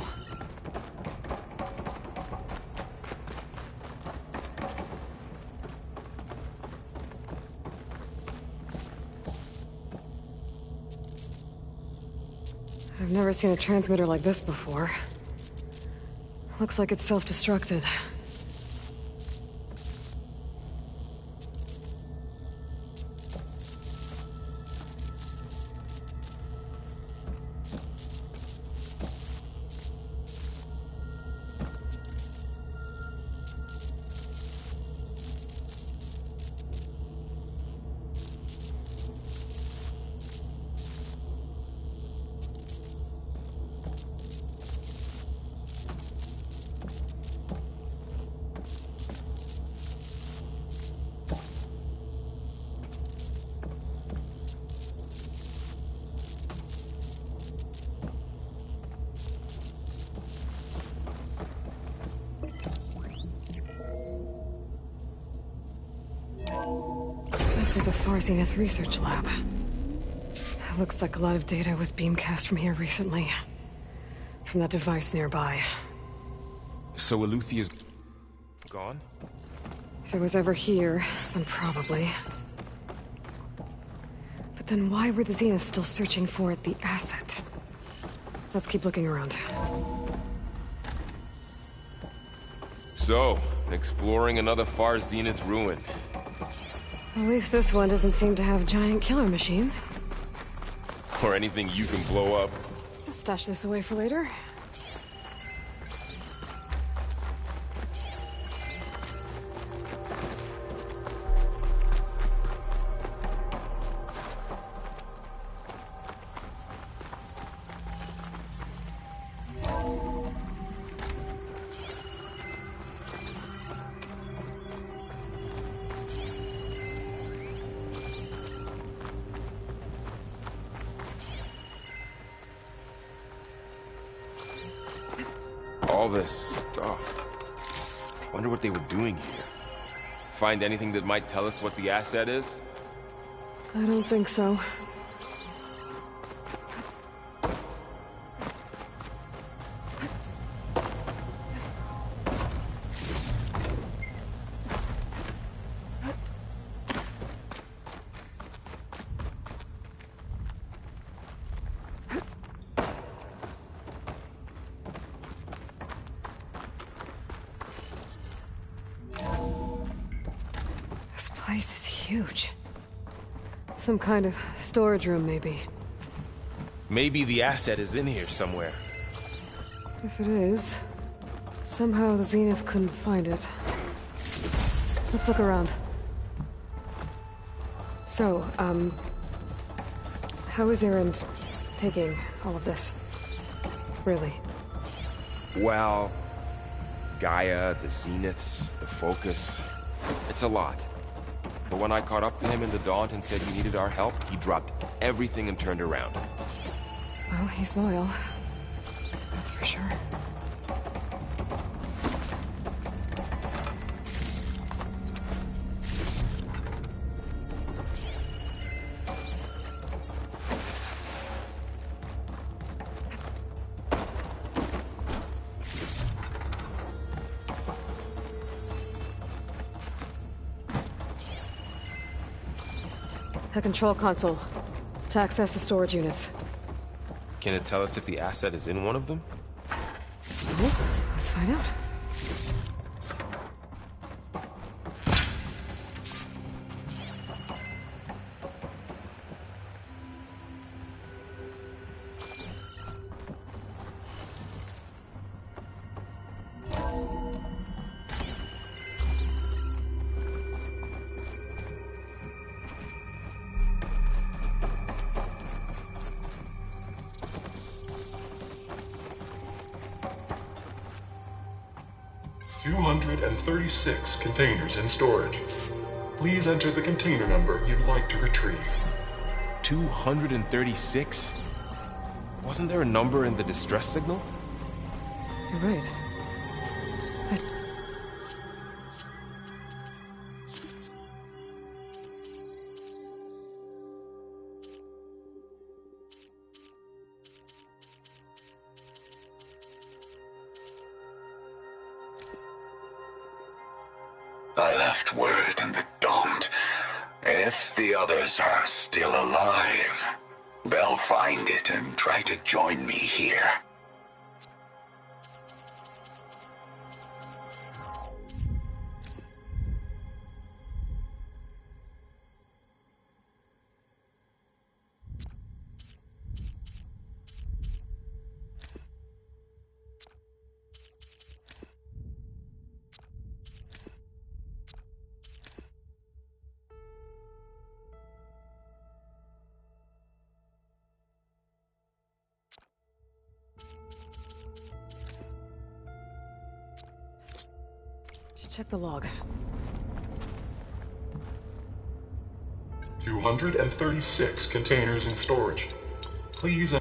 I've never seen a transmitter like this before. Looks like it's self-destructed. This was a Far Zenith research lab. It looks like a lot of data was beamcast from here recently. From that device nearby. So Eleuthia's gone? If it was ever here, then probably. But then why were the Zeniths still searching for the asset? Let's keep looking around. So, exploring another Far Zenith ruin. At least this one doesn't seem to have giant killer machines. Or anything you can blow up. I'll stash this away for later. All this stuff. Wonder what they were doing here. Find anything that might tell us what the asset is? I don't think so. This place is huge. Some kind of storage room, maybe. Maybe the asset is in here somewhere. If it is, somehow the Zenith couldn't find it. Let's look around. So, how is Erend taking all of this? Really? Well, Gaia, the Zeniths, the Focus. It's a lot. But when I caught up to him in the Daunt and said he needed our help, he dropped everything and turned around. Well, he's loyal. That's for sure. A control console to access the storage units. Can it tell us if the asset is in one of them? Oh, let's find out. $236 containers in storage. Please enter the container number you'd like to retrieve. 236? Wasn't there a number in the distress signal? You're right. I left word in the Daunt. If the others are still alive, they'll find it and try to join me here. Check the log. 236 containers in storage. Please.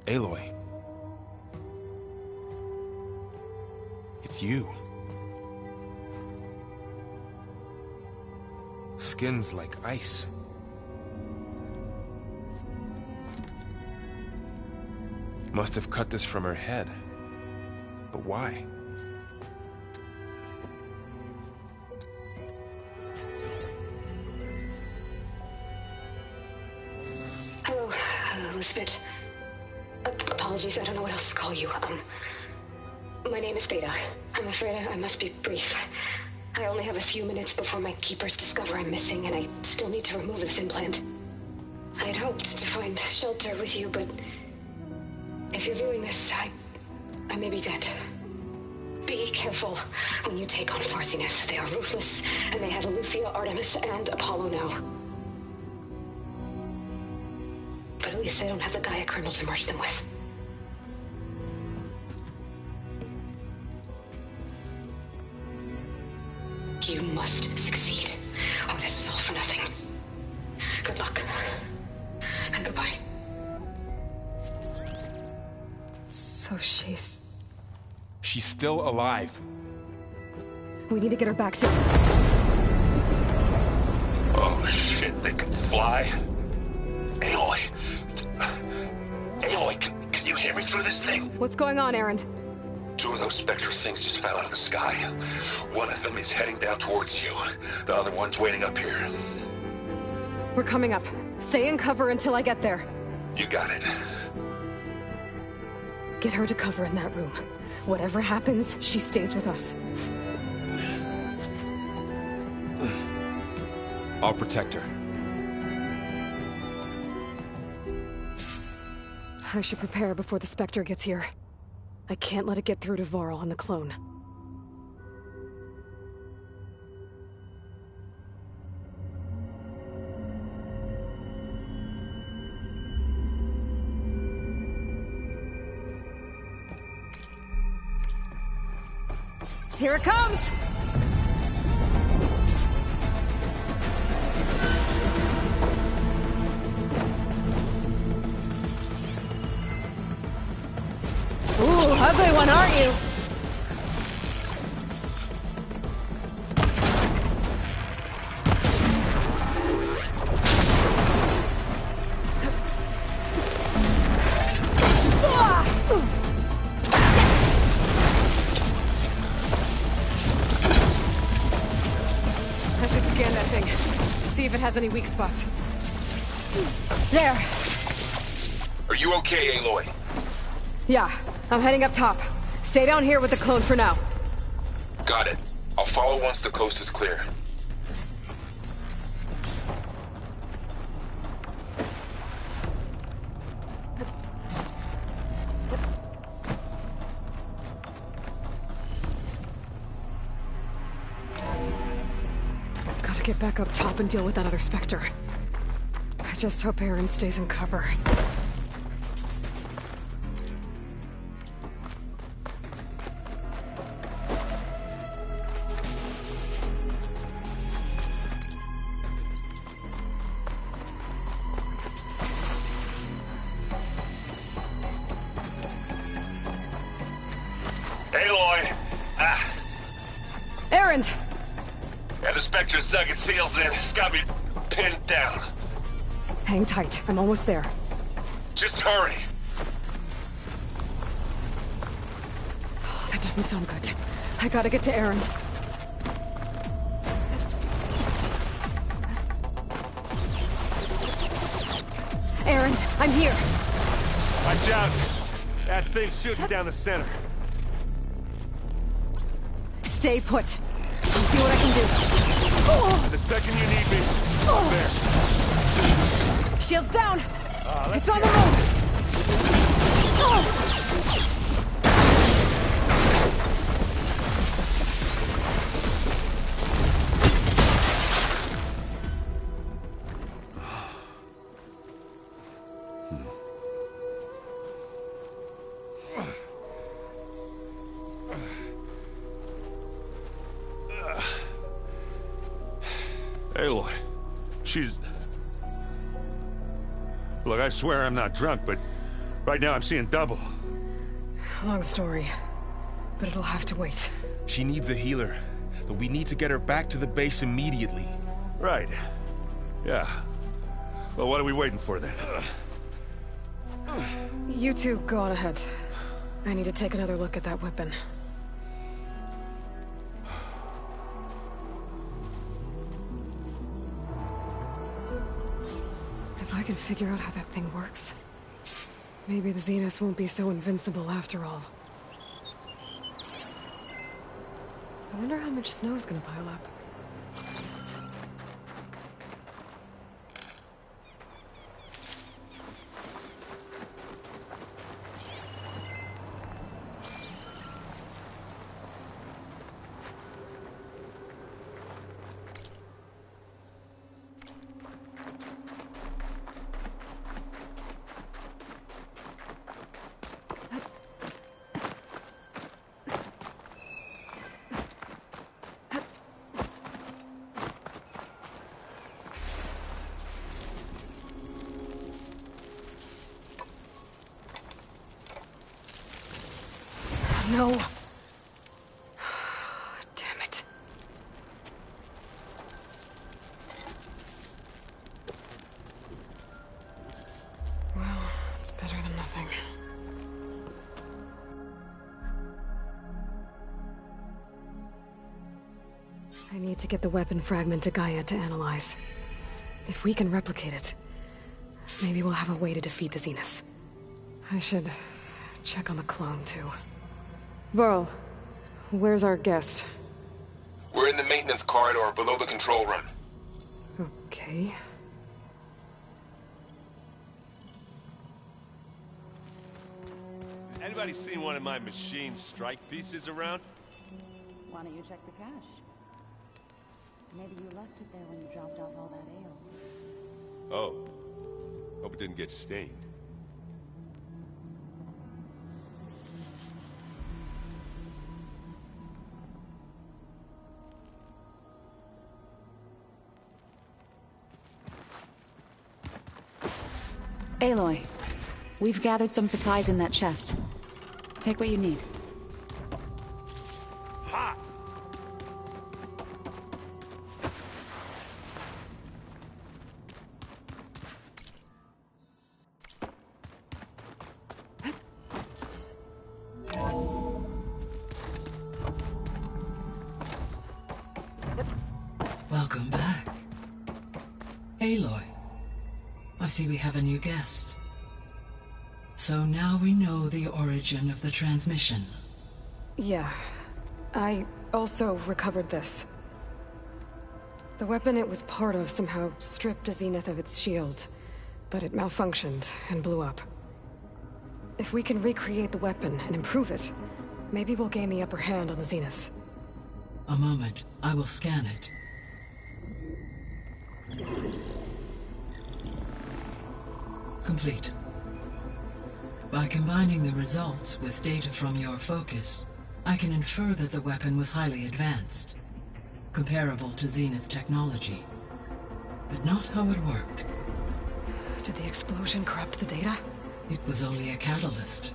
Aloy. It's you. Skin's like ice. Must have cut this from her head. But why? Hello, Elizabeth. Apologies, I don't know what else to call you. My name is Beta. I'm afraid I must be brief. I only have a few minutes before my keepers discover I'm missing, and I still need to remove this implant. I had hoped to find shelter with you, but if you're viewing this, I may be dead. Be careful when you take on Far Zenith. They are ruthless, and they have Eleuthia, Artemis, and Apollo now. But at least they don't have the Gaia kernel to merge them with. You must succeed, or this was all for nothing. Good luck. And goodbye. So she's still alive. We need to get her back to... Oh shit, they can fly? Aloy. Aloy, can you hear me through this thing? What's going on, Erend? 2 of those Spectre things just fell out of the sky. One of them is heading down towards you. The other one's waiting up here. We're coming up. Stay in cover until I get there. You got it. Get her to cover in that room. Whatever happens, she stays with us. I'll protect her. I should prepare before the Spectre gets here. I can't let it get through to Varl and the clone. Here it comes! Ooh, ugly one, aren't you? I should scan that thing. See if it has any weak spots. There. Are you okay, Aloy? Yeah, I'm heading up top. Stay down here with the clone for now. Got it. I'll follow once the coast is clear. Gotta get back up top and deal with that other Spectre. I just hope Erend stays in cover. Aloy! Ah! Erend! Yeah, the Spectre's dug its heels in. It's got me pinned down. Hang tight. I'm almost there. Just hurry. Oh, that doesn't sound good. I gotta get to Erend. Erend, I'm here. Watch out. That thing's shooting down the center. Stay put. I'll see what I can do. Oh! The second you need me, I'm there. Shield's down. It's on the move. Oh! Aloy, she's... Look, I swear I'm not drunk, but Right now I'm seeing double. Long story, but it'll have to wait. She needs a healer, but we need to get her back to the base immediately. Right. Yeah. Well, what are we waiting for then? You two go on ahead. I need to take another look at that weapon. If I can figure out how that thing works, maybe the Zeniths won't be so invincible after all. I wonder how much snow is gonna pile up. No. Damn it. Well, it's better than nothing. I need to get the weapon fragment to Gaia to analyze. If we can replicate it, maybe we'll have a way to defeat the Zeniths. I should check on the clone, too. Varl, where's our guest? We're in the maintenance corridor below the control room. Okay. Anybody seen one of my machine strike pieces around? Why don't you check the cache? Maybe you left it there when you dropped off all that ale. Oh. Hope it didn't get stained. Aloy, we've gathered some supplies in that chest. Take what you need. Ha! Welcome back. Aloy, I see we have a new guest. So now we know the origin of the transmission. Yeah. I also recovered this. The weapon it was part of somehow stripped a Zenith of its shield, but it malfunctioned and blew up. If we can recreate the weapon and improve it, maybe we'll gain the upper hand on the Zeniths. A moment, I will scan it. Complete. By combining the results with data from your focus, I can infer that the weapon was highly advanced, comparable to Zenith technology, but not how it worked. Did the explosion corrupt the data? It was only a catalyst.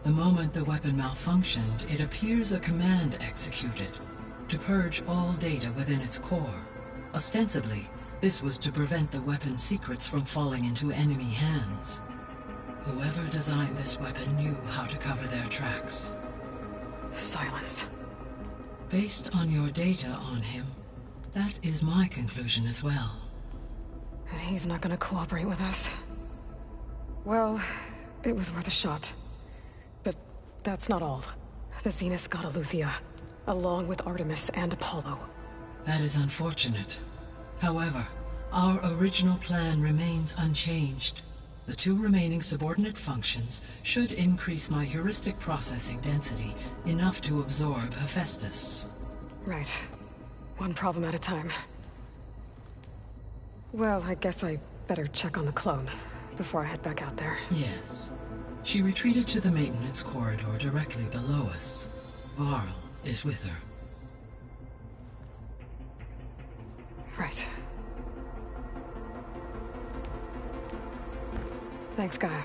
The moment the weapon malfunctioned, it appears a command executed to purge all data within its core. Ostensibly, this was to prevent the weapon's secrets from falling into enemy hands. Whoever designed this weapon knew how to cover their tracks. Silence. Based on your data on him, that is my conclusion as well. And he's not gonna cooperate with us. Well, it was worth a shot. But that's not all. The Zeniths got Eleuthia, along with Artemis and Apollo. That is unfortunate. However, our original plan remains unchanged. The two remaining subordinate functions should increase my heuristic processing density enough to absorb Hephaestus. Right. One problem at a time. Well, I guess I better check on the clone before I head back out there. Yes. She retreated to the maintenance corridor directly below us. Varl is with her. Right. Thanks, Gaia.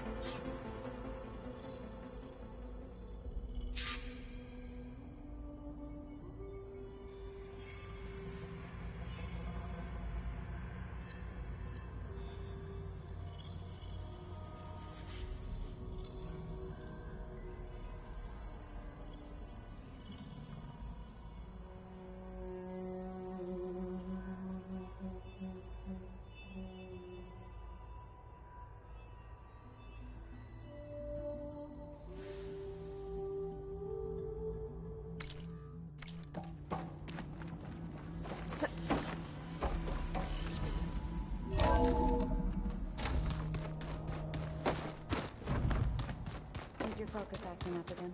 focus acting up again.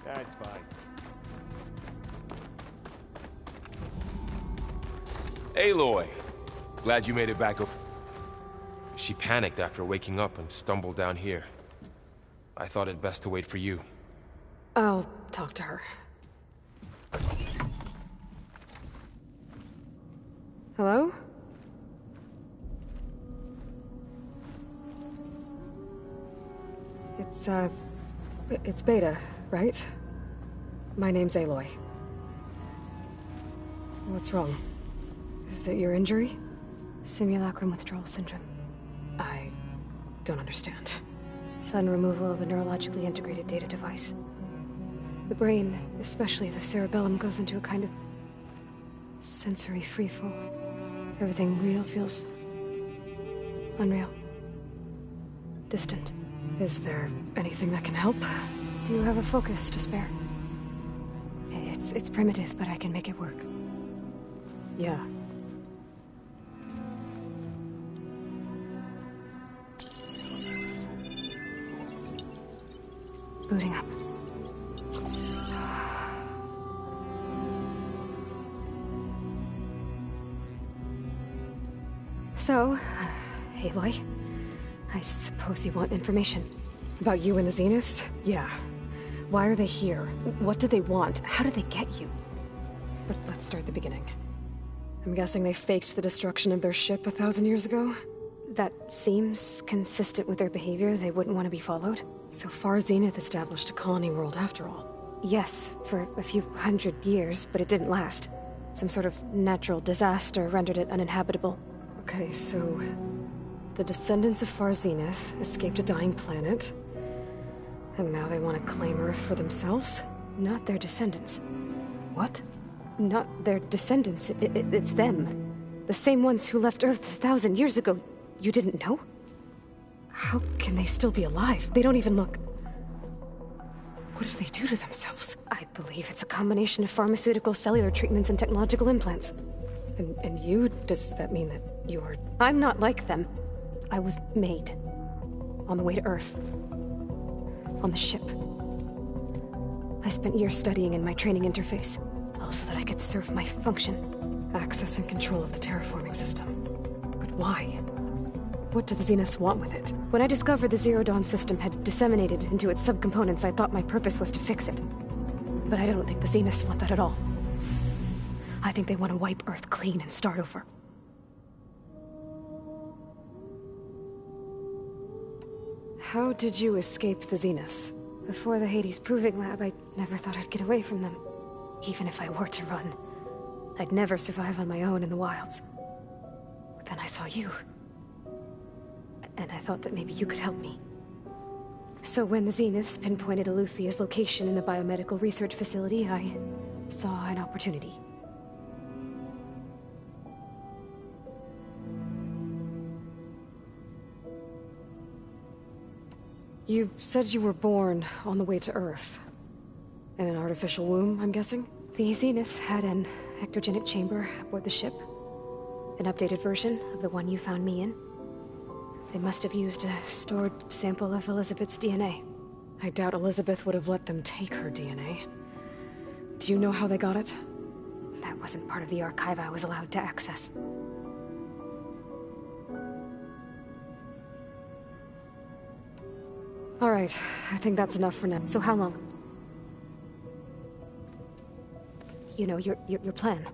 That's fine. Aloy! Glad you made it back up. She panicked after waking up and stumbled down here. I thought it best to wait for you. I'll talk to her. Hello? It's Beta, right? My name's Aloy. What's wrong? Is it your injury? Simulacrum withdrawal syndrome. I don't understand. Sudden removal of a neurologically integrated data device. The brain, especially the cerebellum, goes into a kind of sensory freefall. Everything real feels unreal. Distant. Is there anything that can help? Do you have a focus to spare? It's primitive, but I can make it work. Yeah. Booting up. So, Aloy, I suppose you want information. About you and the Zeniths? Yeah. Why are they here? What do they want? How did they get you? But let's start at the beginning. I'm guessing they faked the destruction of their ship 1,000 years ago? That seems consistent with their behavior. They wouldn't want to be followed. So far, Zenith established a colony world after all. Yes, for a few hundred years, but it didn't last. Some sort of natural disaster rendered it uninhabitable. Okay, so the descendants of Far Zenith escaped a dying planet, and now they want to claim Earth for themselves? Not their descendants. What? Not their descendants. It's them. The same ones who left Earth 1,000 years ago. You didn't know? How can they still be alive? They don't even look... What did they do to themselves? I believe it's a combination of pharmaceutical, cellular treatments, and technological implants. And you? Does that mean that you're... I'm not like them. I was made. On the way to Earth. On the ship. I spent years studying in my training interface. All so that I could serve my function. Access and control of the terraforming system. But why? What do the Zeniths want with it? When I discovered the Zero Dawn system had disseminated into its subcomponents, I thought my purpose was to fix it. But I don't think the Zeniths want that at all. I think they want to wipe Earth clean and start over. How did you escape the Zeniths? Before the Hades Proving Lab, I never thought I'd get away from them. Even if I were to run, I'd never survive on my own in the wilds. But then I saw you. And I thought that maybe you could help me. So when the Zeniths pinpointed Eluthia's location in the biomedical research facility, I saw an opportunity. You said you were born on the way to Earth. In an artificial womb, I'm guessing? The Zeniths had an ectogenic chamber aboard the ship. An updated version of the one you found me in. They must have used a stored sample of Elizabeth's DNA. I doubt Elizabeth would have let them take her DNA. Do you know how they got it? That wasn't part of the archive I was allowed to access. All right, I think that's enough for now. So how long? You know, your plan.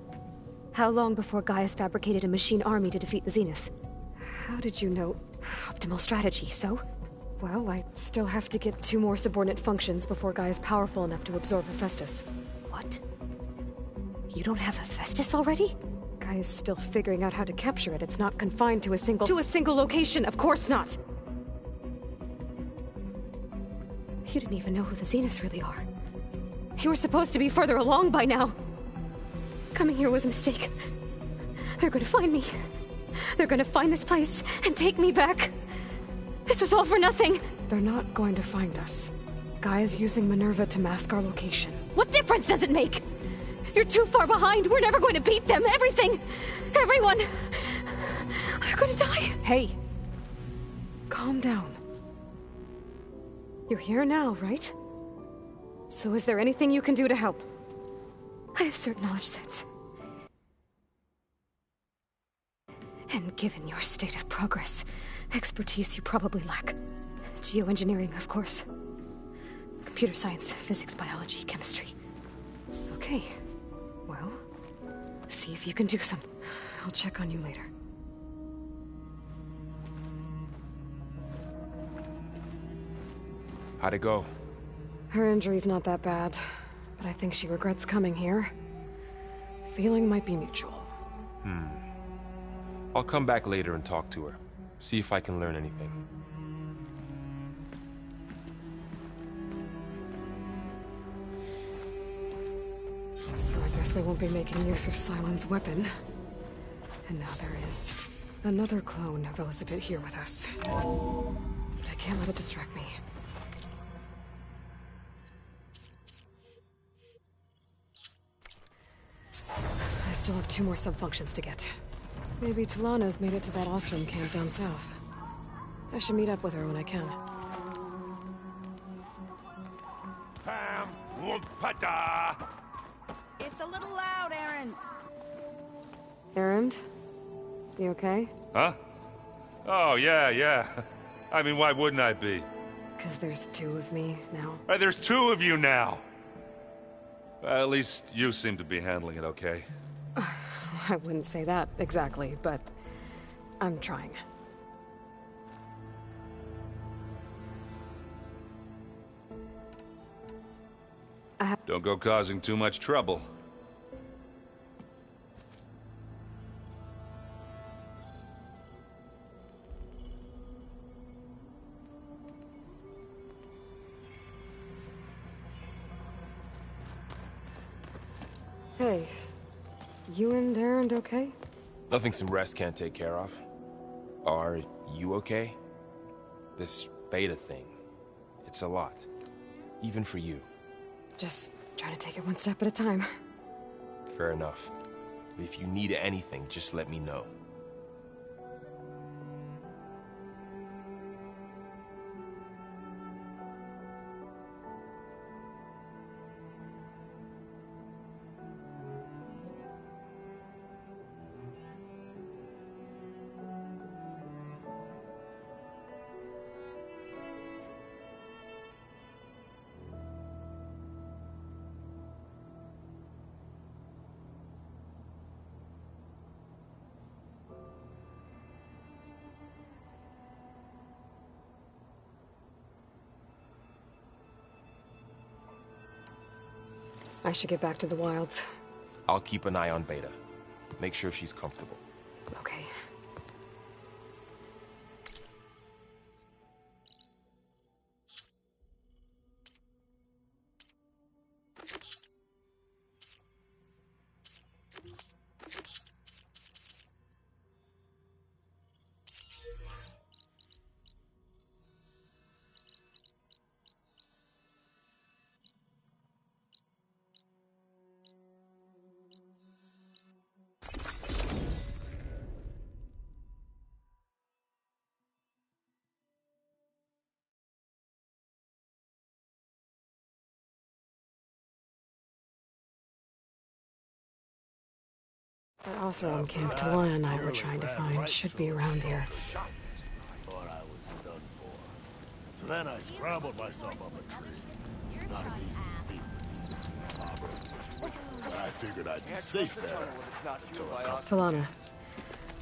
How long before Gaius fabricated a machine army to defeat the Zeniths? How did you know? Optimal strategy, so? Well, I still have to get 2 more subordinate functions before Gaia's powerful enough to absorb Hephaestus. What? You don't have Hephaestus already? Gaia's still figuring out how to capture it. It's not confined to a single location, of course not! You didn't even know who the Zeniths really are. You were supposed to be further along by now. Coming here was a mistake. They're gonna find me. They're gonna find this place and take me back. This was all for nothing. They're not going to find us. Gaia's using Minerva to mask our location. What difference does it make? You're too far behind. We're never going to beat them. Everything. Everyone. They're gonna die. Hey. Calm down. You're here now, right? So is there anything you can do to help? I have certain knowledge sets. And given your state of progress, expertise you probably lack. Geoengineering, of course. Computer science, physics, biology, chemistry. Okay. Well, see if you can do something. I'll check on you later. How'd it go? Her injury's not that bad, but I think she regrets coming here. Feeling might be mutual. I'll come back later and talk to her. See if I can learn anything. So I guess we won't be making use of Cylon's weapon. And now there is another clone of Elizabeth here with us. But I can't let it distract me. I still have 2 more sub-functions to get. Maybe Talana's made it to that Ostrom camp down south. I should meet up with her when I can. Pam, whoopata! It's a little loud, Aaron. Erend? You okay? Huh? Oh, yeah. I mean, why wouldn't I be? 'Cause there's 2 of me now. There's 2 of you now! At least you seem to be handling it okay. I wouldn't say that exactly, but I'm trying. Don't go causing too much trouble. Hey, you and Erend okay? Nothing some rest can't take care of. Are you okay? This beta thing, it's a lot. Even for you. Just trying to take it one step at a time. Fair enough. If you need anything, just let me know. I should get back to the wilds. I'll keep an eye on Beta. Make sure she's comfortable. Okay. That Osram camp Talana and I were trying to find should be around here. Thought I was done for. So then I scrambled myself up a tree. Not an easy feat. But I figured I'd be safe there until I got Talana,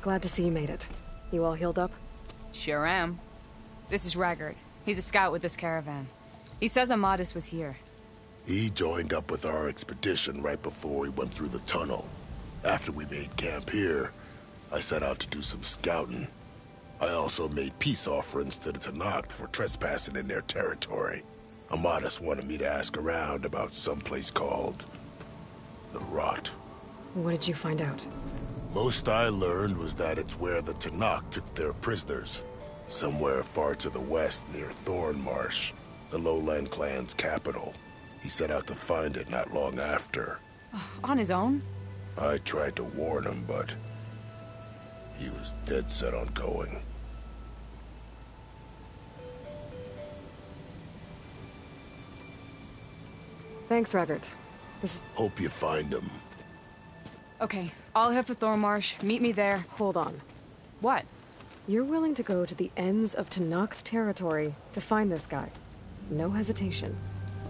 glad to see you made it. You all healed up? Sure am. This is Raggard. He's a scout with this caravan. He says Amadis was here. He joined up with our expedition right before we went through the tunnel. After we made camp here, I set out to do some scouting. I also made peace offerings to the Tanakh for trespassing in their territory. Amadis wanted me to ask around about some place called the Rot. What did you find out? Most I learned was that it's where the Tanakh took their prisoners. Somewhere far to the west near Thornmarsh, the Lowland clan's capital. He set out to find it not long after. On his own? I tried to warn him, but he was dead set on going. Thanks, Raggart. Hope you find him. Okay, I'll head for Thornmarsh. Meet me there. Hold on. What? You're willing to go to the ends of Tenakth territory to find this guy. No hesitation.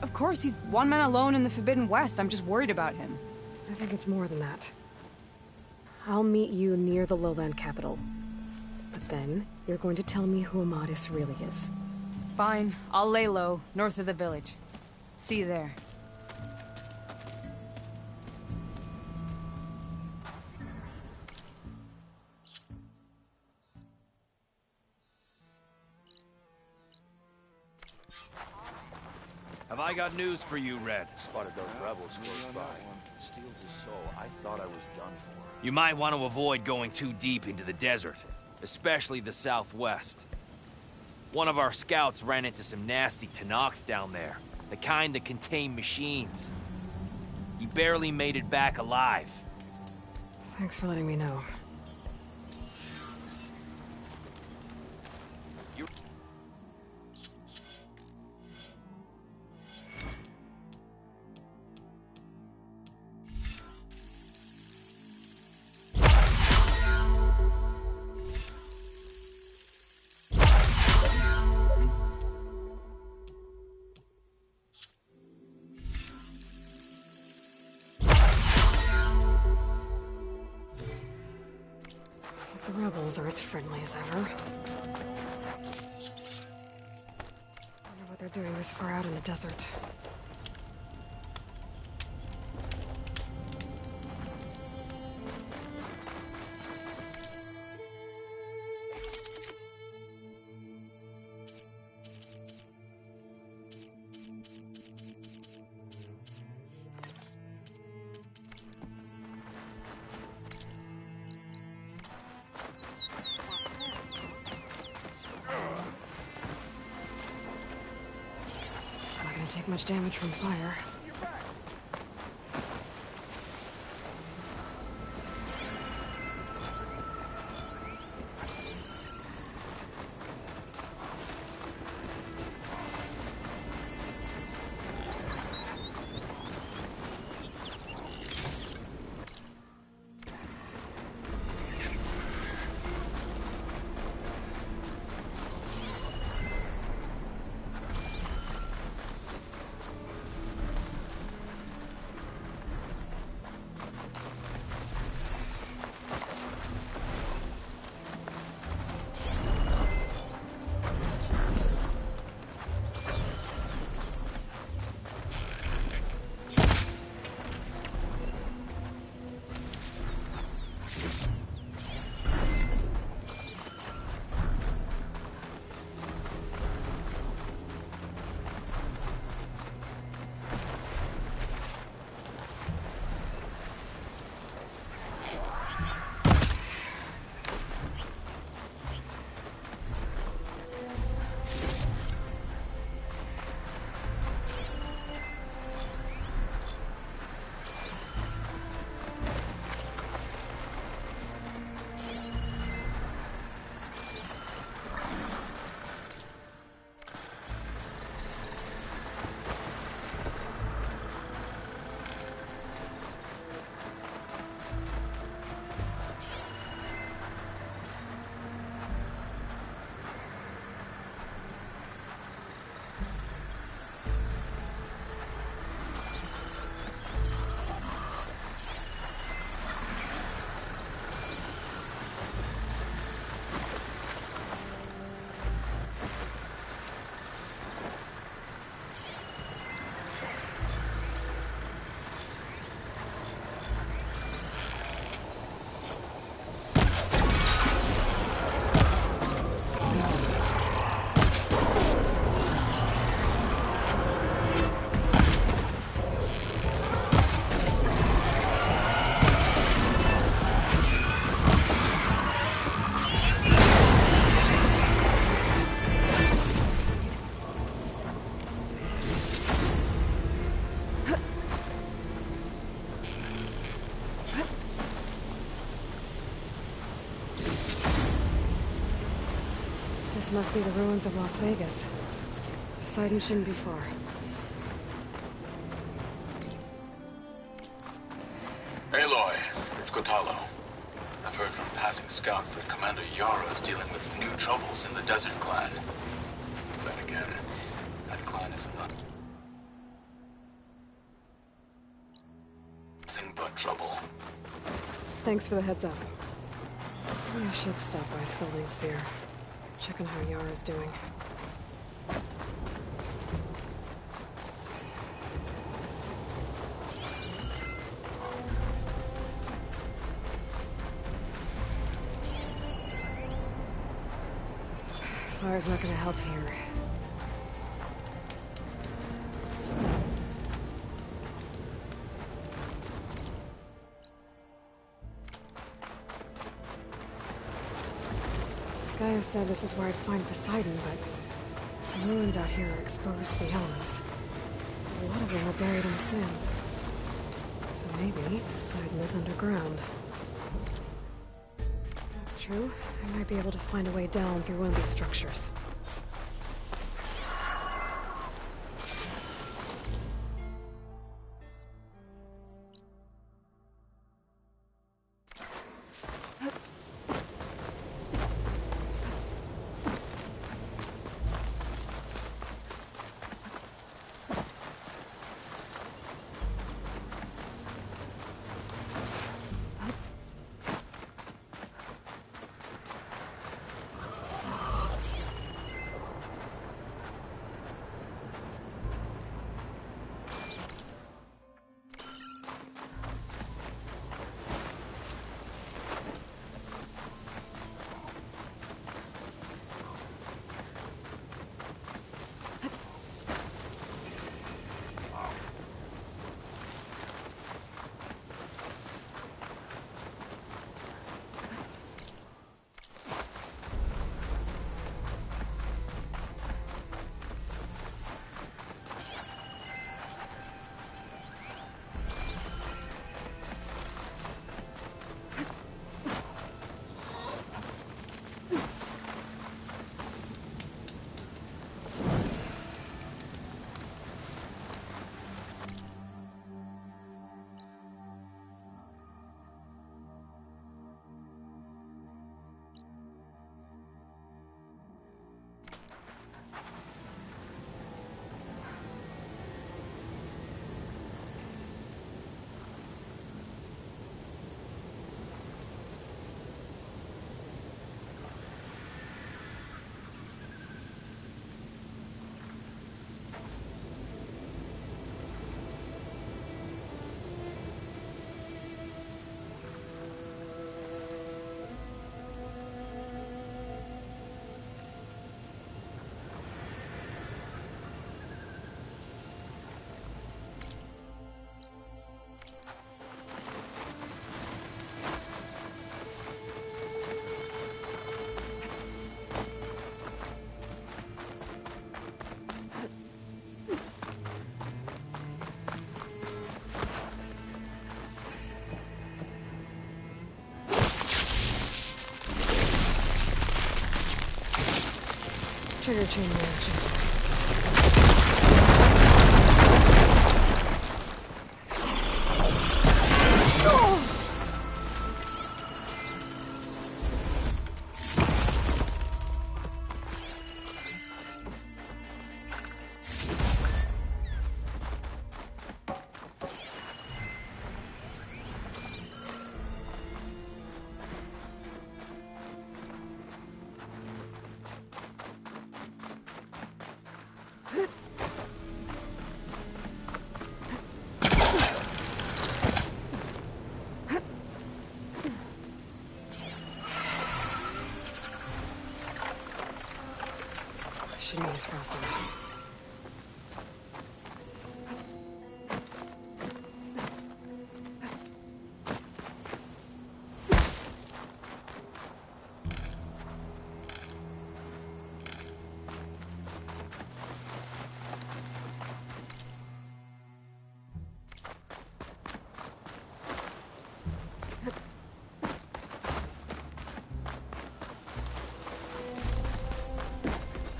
Of course, he's one man alone in the Forbidden West. I'm just worried about him. I think it's more than that. I'll meet you near the lowland capital. But then, you're going to tell me who Amadis really is. Fine. I'll lay low, north of the village. See you there. Have I got news for you, Red? Spotted those rebels close by. Steals his soul. I thought I was done for. You might want to avoid going too deep into the desert, especially the southwest. One of our scouts ran into some nasty Tenakth down there, the kind that contain machines. He barely made it back alive. Thanks for letting me know. The rebels are as friendly as ever. Wonder what they're doing this far out in the desert. Take much damage from fire. This must be the ruins of Las Vegas. Poseidon shouldn't be far. Aloy, it's Kotalo. I've heard from passing scouts that Commander Yara is dealing with new troubles in the Desert Clan. Then again, that clan is nothing but trouble. Thanks for the heads up. Maybe I should stop by Scolding Spear. Check on how Yara's doing. Fire's not gonna help here. Gaia said this is where I'd find Poseidon, but the ruins out here are exposed to the elements. A lot of them are buried in the sand. So maybe Poseidon is underground. That's true. I might be able to find a way down through one of these structures. Trigger chain reaction. Shouldn't use frosting.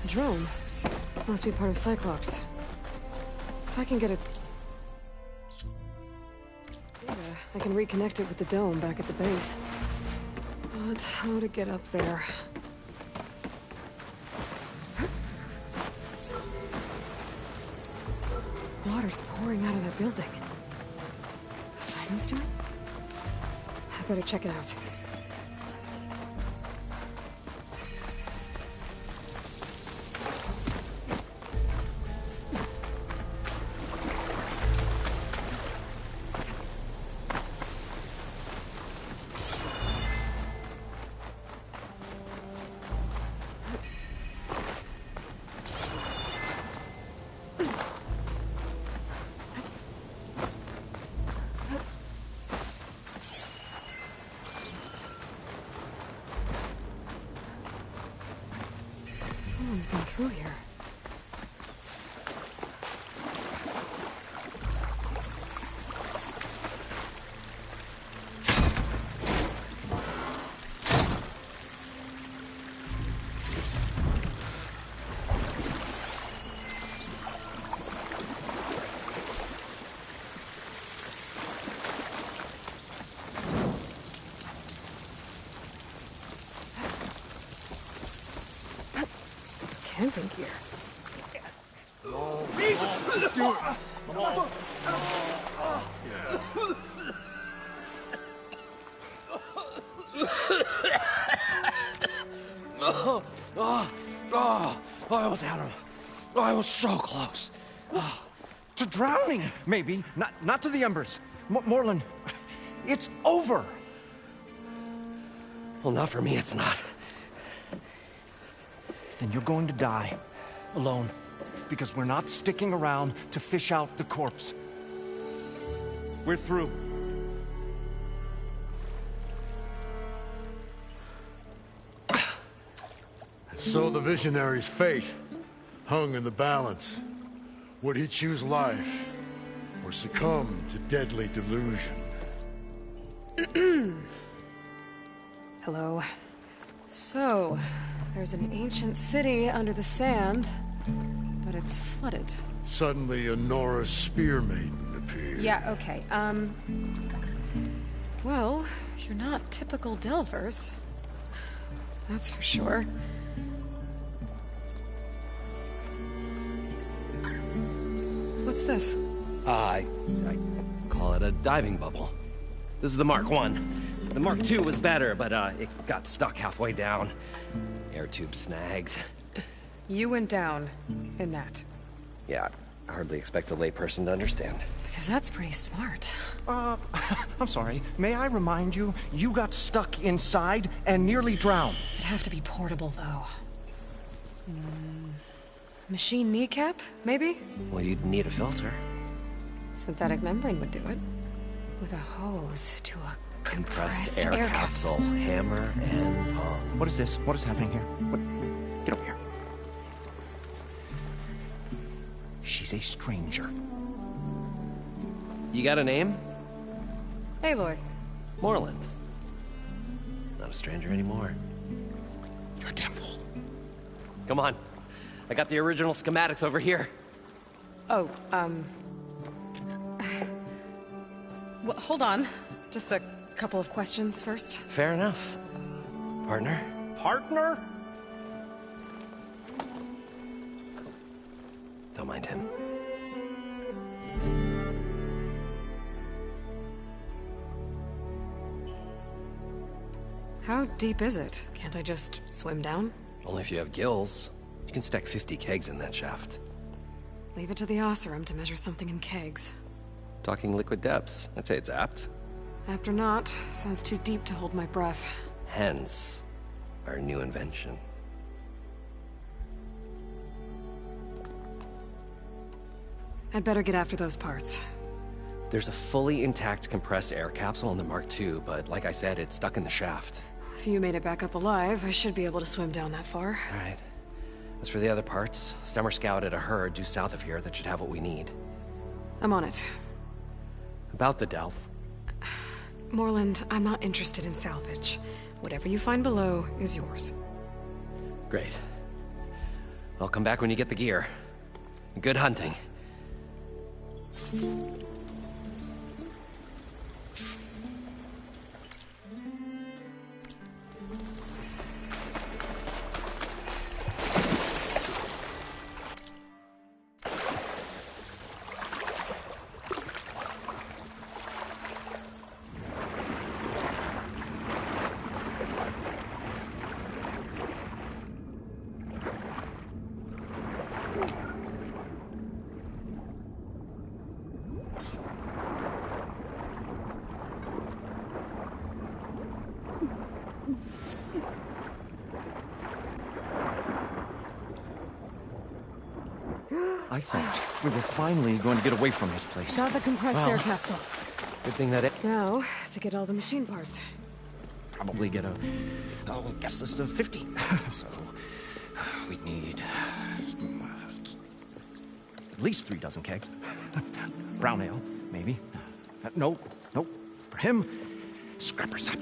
Drone. Must be part of Cyclops. If I can get its data, I can reconnect it with the dome back at the base. But how to get up there? Water's pouring out of that building. Simon's doing? I better check it out. Someone's been through here. Camping gear. I almost had him. I was so close. To drowning, maybe. Not to the embers. Moreland, it's over. Well, not for me, it's not. Then you're going to die. Alone. Because we're not sticking around to fish out the corpse. We're through. So the visionary's fate hung in the balance. Would he choose life or succumb to deadly delusion? Hello. So, there's an ancient city under the sand, but it's flooded. Suddenly, a Nora spear maiden appeared. Yeah, okay. Well, you're not typical Delvers. That's for sure. What's this? I call it a diving bubble. This is the Mark I. The Mark II was better, but it got stuck halfway down. Air tube snagged. You went down in that. Yeah, I hardly expect a layperson to understand. Because that's pretty smart. I'm sorry. May I remind you, you got stuck inside and nearly drowned. It'd have to be portable, though. Machine kneecap, maybe? Well, you'd need a filter. Synthetic membrane would do it. With a hose to a compressed air capsule. Hammer and tongs. What is this? What is happening here? What? Get over here. She's a stranger. You got a name? Aloy. Moreland. Not a stranger anymore. You're a damn fool. Come on. I got the original schematics over here. Oh, well, hold on. Just a couple of questions first. Fair enough. Partner? Partner? Don't mind him. How deep is it? Can't I just swim down? Only if you have gills. You can stack 50 kegs in that shaft. Leave it to the Oseram to measure something in kegs. Talking liquid depths. I'd say it's apt. Apt or not, sounds too deep to hold my breath. Hence, our new invention. I'd better get after those parts. There's a fully intact compressed air capsule in the Mark II, but like I said, it's stuck in the shaft. If you made it back up alive, I should be able to swim down that far. All right. As for the other parts, Stemmer scouted a herd due south of here that should have what we need. I'm on it. About the Delph. Moreland, I'm not interested in salvage. Whatever you find below is yours. Great. I'll come back when you get the gear. Good hunting. I thought we were finally going to get away from this place. Got the compressed air capsule. Good thing that it... Now, to get all the machine parts. Probably get a guest list of 50. So, we'd need at least 3 dozen kegs. Brown ale, maybe. No. For him, scrapper sap.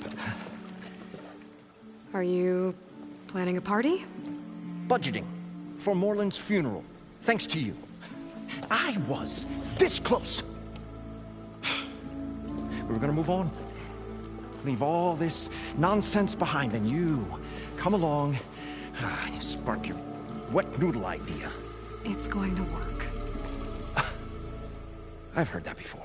Are you planning a party? Budgeting for Moreland's funeral. Thanks to you. I was this close. We were gonna move on. Leave all this nonsense behind, and you come along, you spark your wet noodle idea. It's going to work. I've heard that before.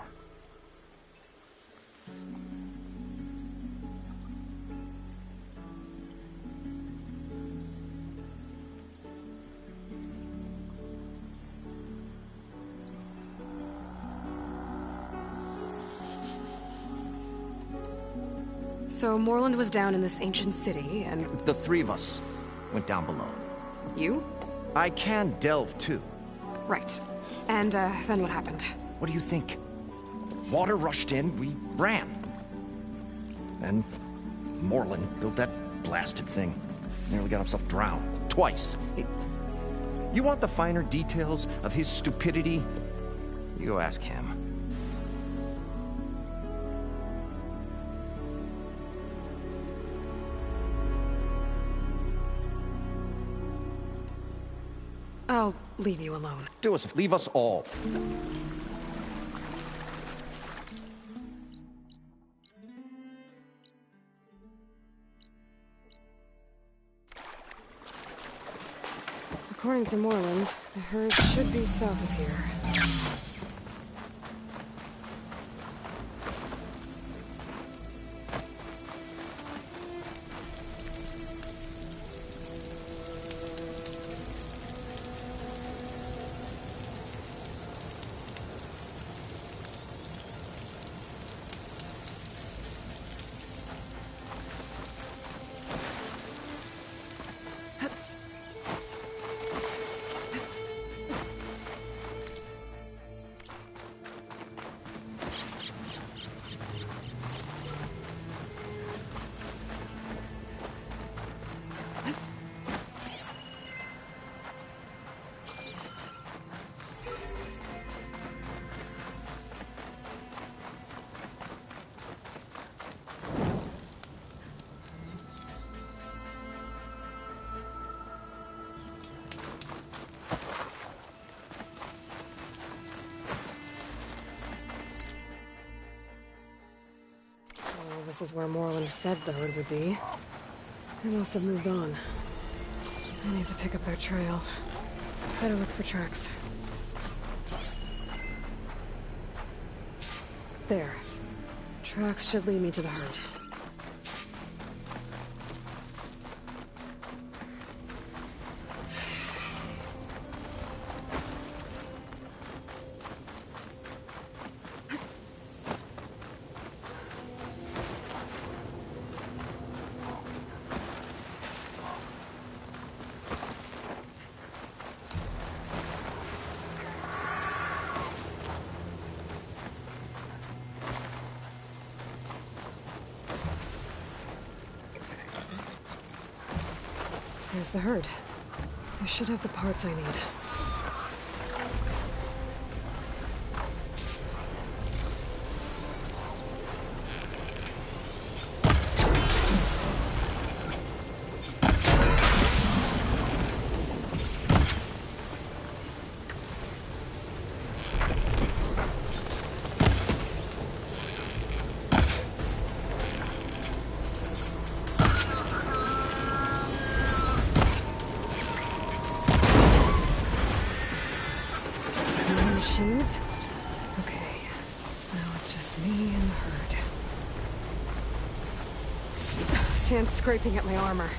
So Moreland was down in this ancient city, and... The 3 of us went down below. You? I can delve, too. Right. And, then what happened? What do you think? Water rushed in, we ran. Then Moreland built that blasted thing. Nearly got himself drowned. Twice. You want the finer details of his stupidity? You go ask him. I'll leave you alone. Leave us all. According to Moreland, the herd should be south of here. This is where Moreland said the herd would be. They must have moved on. I need to pick up their trail. Better look for tracks. There. Tracks should lead me to the herd. There's the herd. I should have the parts I need. Machines? Okay. Now it's just me and the herd. Sand's scraping at my armor.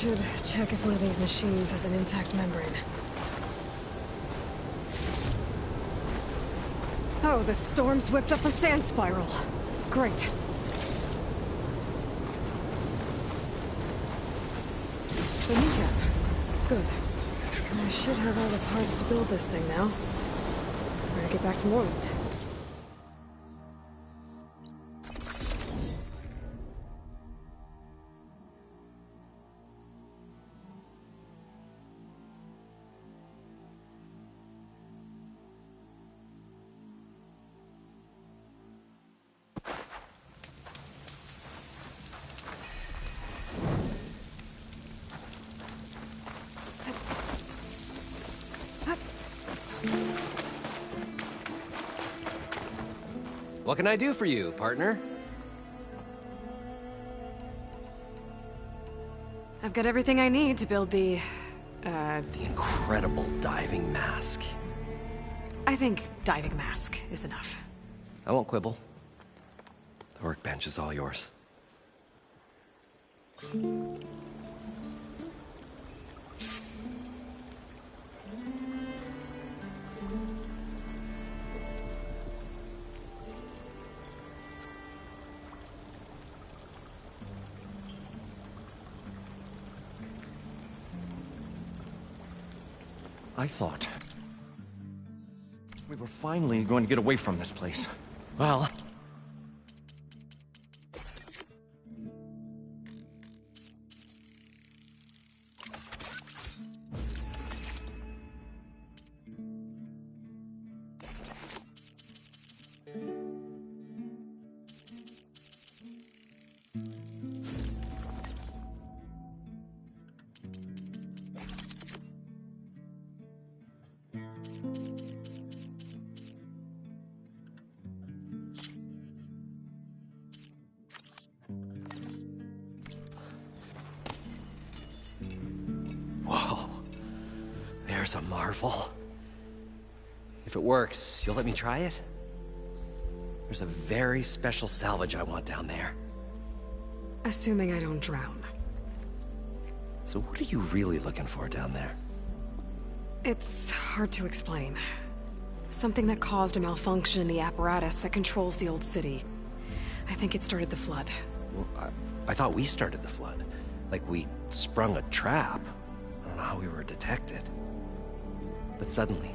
should check if one of these machines has an intact membrane. Oh, the storm's whipped up a sand spiral. Great. The kneecap. Good. I should have all the parts to build this thing now. Better get back to Moreland. What can I do for you, partner? I've got everything I need to build the incredible diving mask. I think diving mask is enough. I won't quibble. The workbench is all yours. I thought we were finally going to get away from this place. Well, there's a marvel. If it works, you'll let me try it? There's a very special salvage I want down there. Assuming I don't drown. So what are you really looking for down there? It's hard to explain. Something that caused a malfunction in the apparatus that controls the old city. I think it started the flood. Well, I thought we started the flood. Like we sprung a trap. I don't know how we were detected. But suddenly,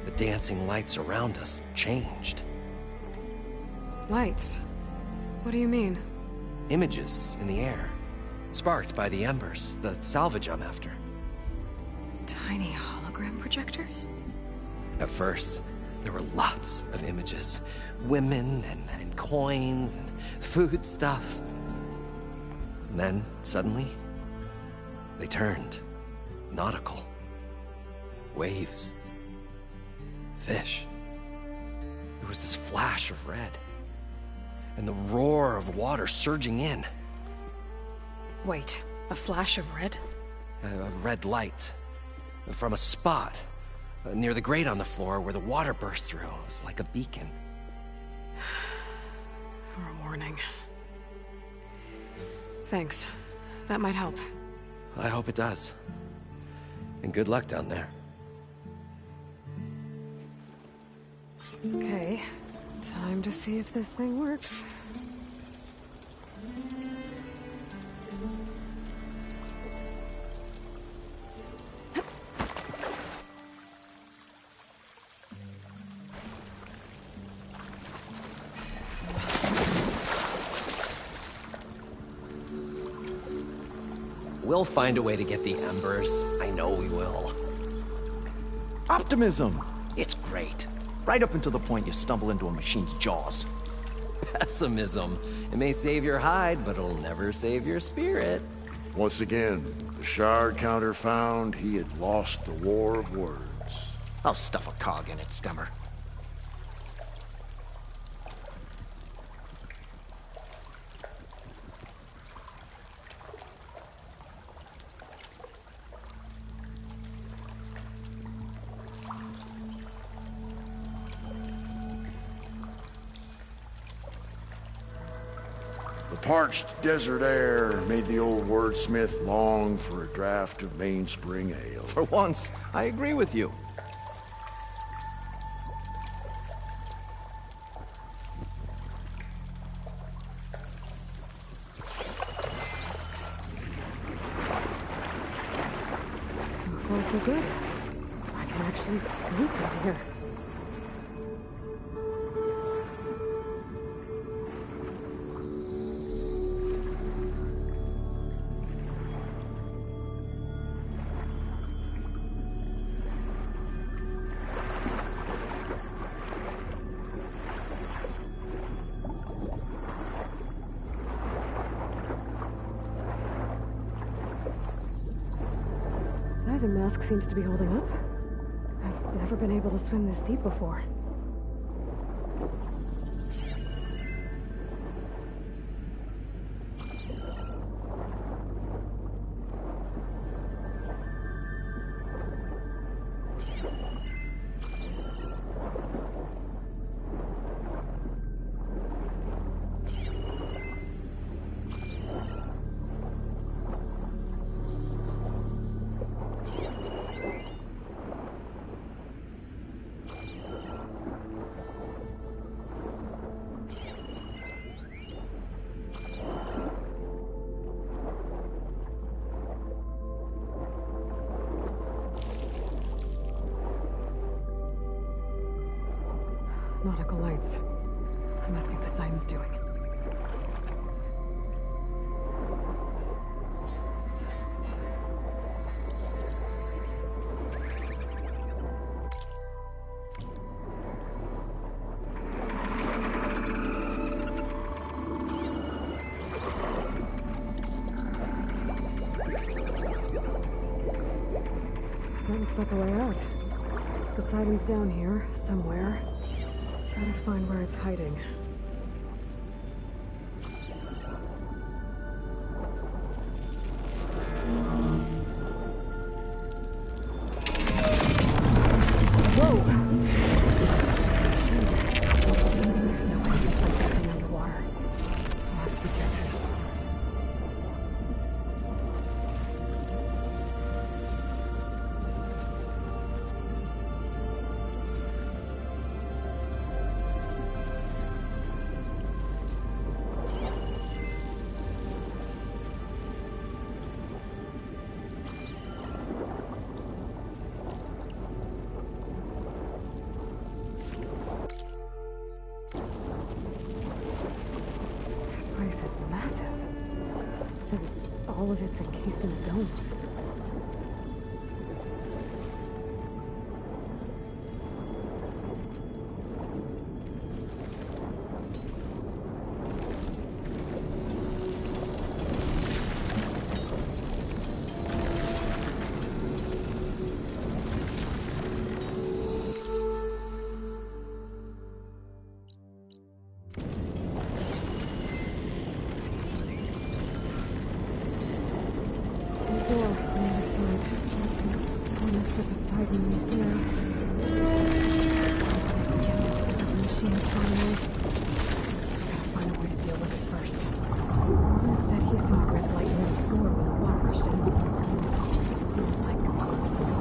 the dancing lights around us changed. Lights? What do you mean? Images in the air, sparked by the embers, the salvage I'm after. Tiny hologram projectors? At first, there were lots of images. Women and coins and foodstuffs. And then, suddenly, they turned nautical. Waves. Fish. There was this flash of red. And the roar of water surging in. Wait, a flash of red? A red light. From a spot near the grate on the floor where the water burst through. It was like a beacon. Or a warning. Thanks. That might help. I hope it does. And good luck down there. Okay, time to see if this thing works. We'll find a way to get the embers. I know we will. optimism. It's great. Right up until the point you stumble into a machine's jaws. Pessimism. It may save your hide, but it'll never save your spirit. Once again, the shard counter found he had lost the war of words. I'll stuff a cog in it, Stemmer. The parched desert air made the old wordsmith long for a draught of mainspring ale. For once, I agree with you. So far, so good. I can actually breathe down here. The mask seems to be holding up. I've never been able to swim this deep before. Nautical lights. It must be Poseidon's doing. That looks like a way out. Poseidon's down here, somewhere. Gotta find where it's hiding. Whoa! There's no way to fight that thing underwater. I'll have to be careful. This is massive. And all of it's encased in a dome. Door on the other side. One extra beside me here. Machine finally. Gotta find a way to deal with it first. He said he saw a red light near the floor when the water rushed in. It was like a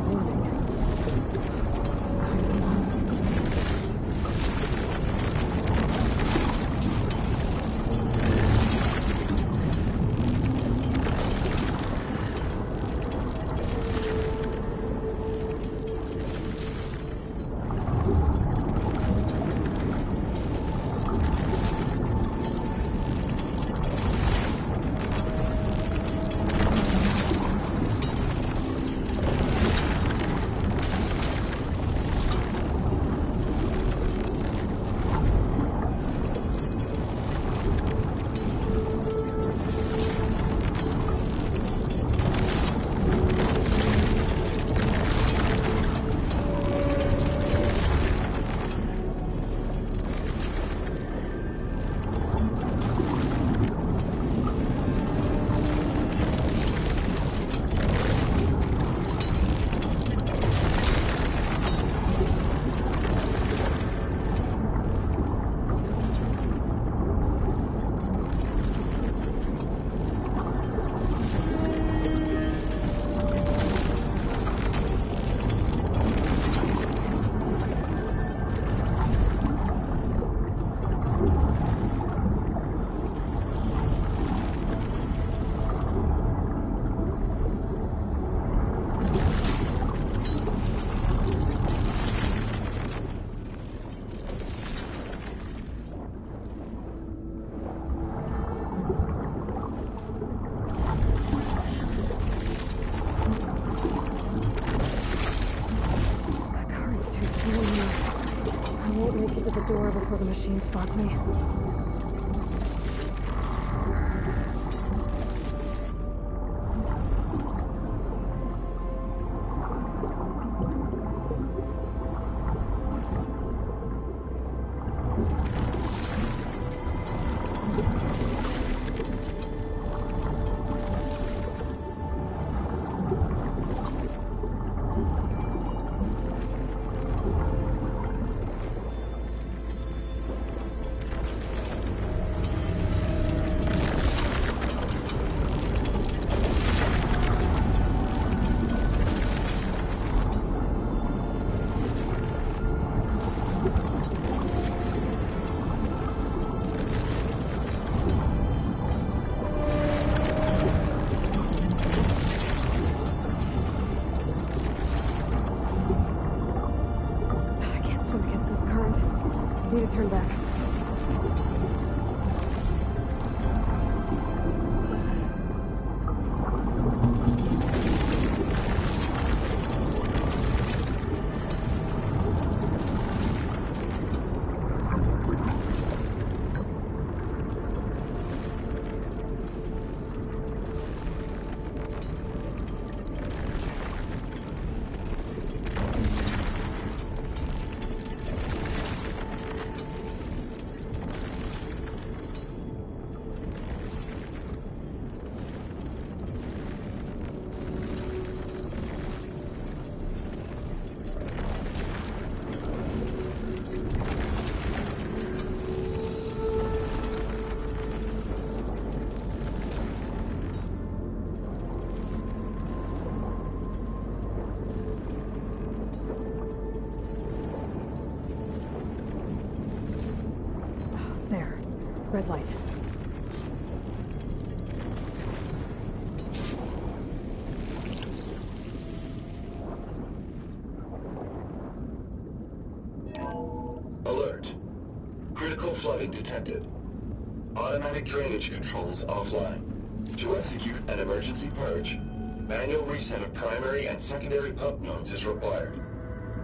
warning. Some kind of alarm system. at the door before the machine spots me. Need to turn back. There. Red light. Alert. Critical flooding detected. Automatic drainage controls offline. To execute an emergency purge, manual reset of primary and secondary pump nodes is required.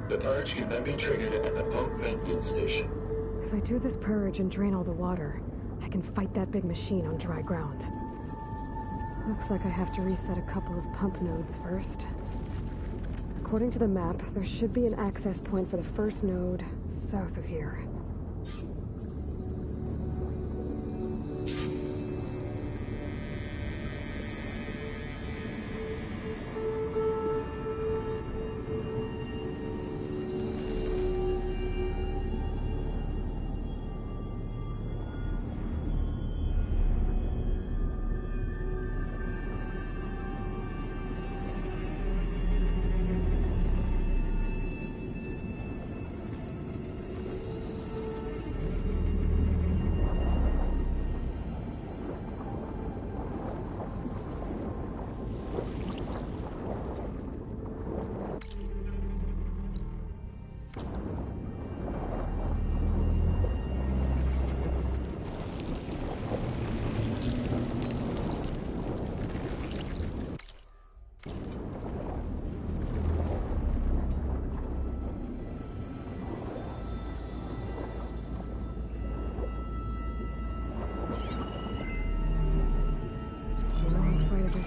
The purge can then be triggered at the pump maintenance station. If I do this purge and drain all the water, I can fight that big machine on dry ground. Looks like I have to reset a couple of pump nodes first. According to the map, there should be an access point for the first node south of here.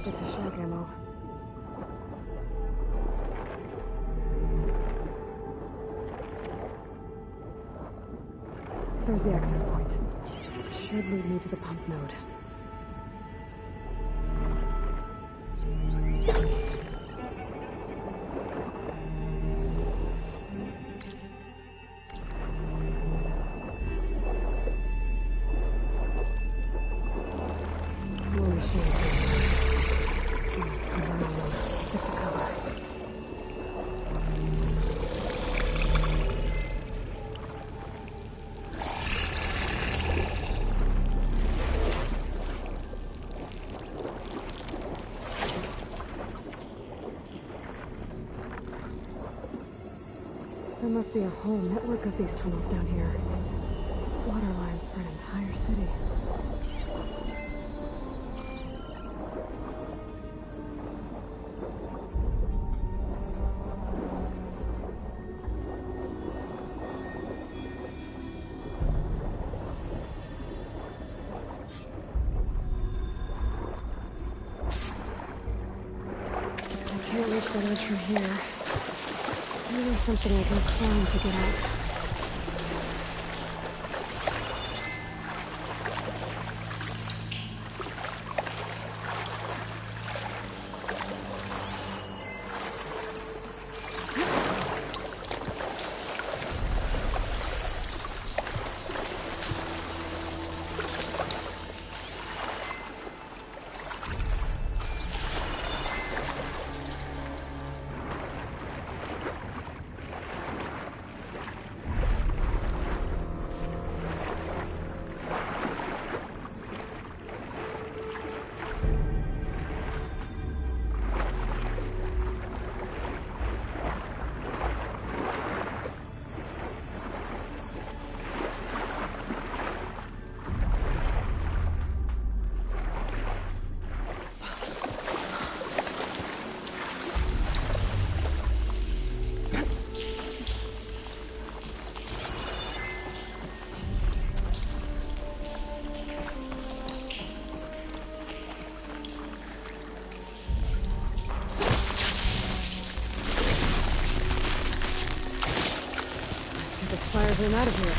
Stick to shock ammo. There's the access point. Should lead me to the pump node. More machines. Stick to cover. There must be a whole network of these tunnels down here. Water lines for an entire city. reach that edge from here. Maybe there's something I can climb to get out. Fires him out of here.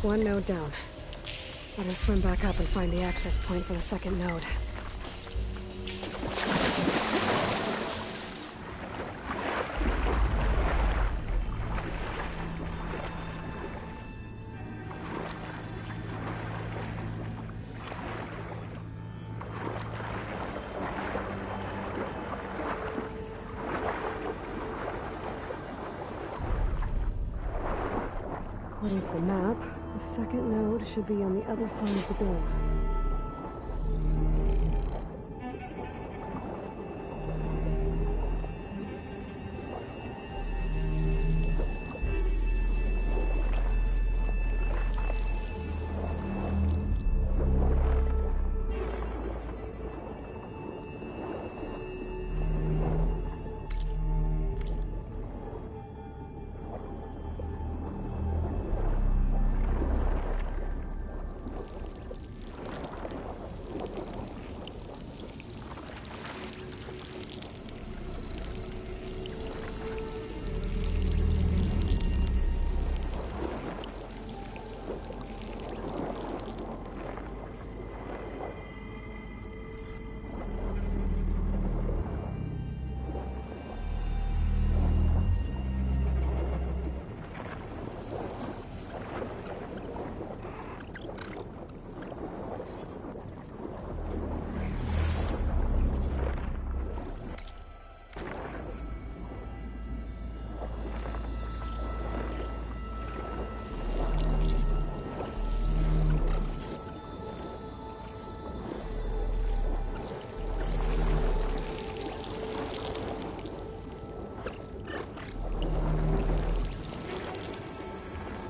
One node down. Better swim back up and find the access point for the second node. According to the map, the second node should be on the other side of the door.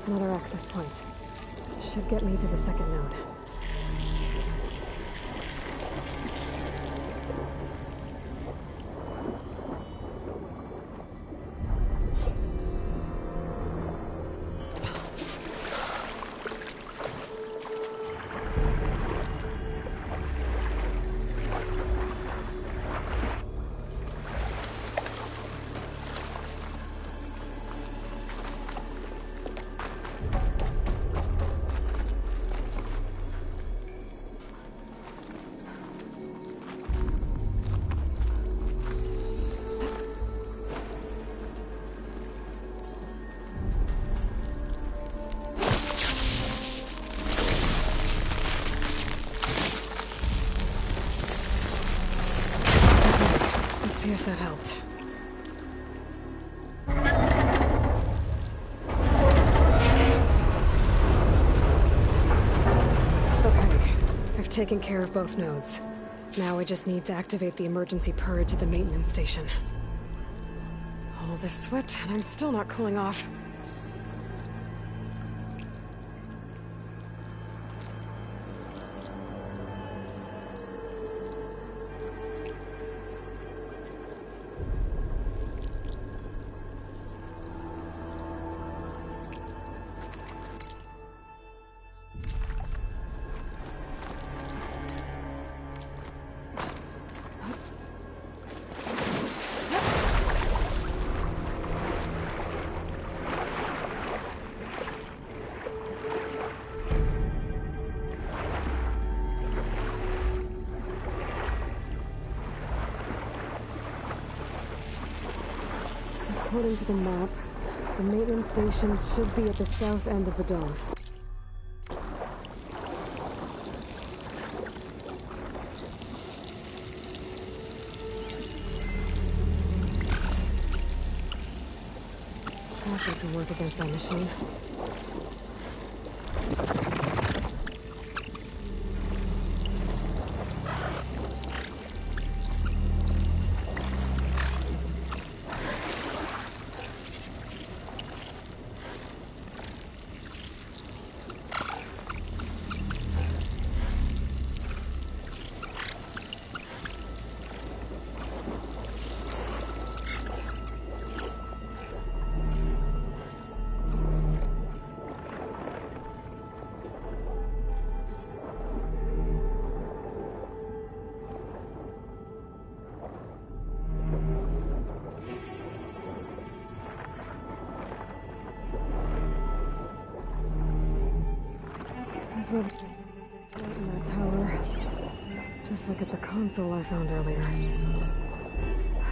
Another access point. Should get me to the second node. see if that helped. Okay, I've taken care of both nodes. Now I just need to activate the emergency purge at the maintenance station. All this sweat, and I'm still not cooling off. According to the map, the maintenance stations should be at the south end of the dome. That can work against that machine. There's one right in that tower. Just like at the console I found earlier.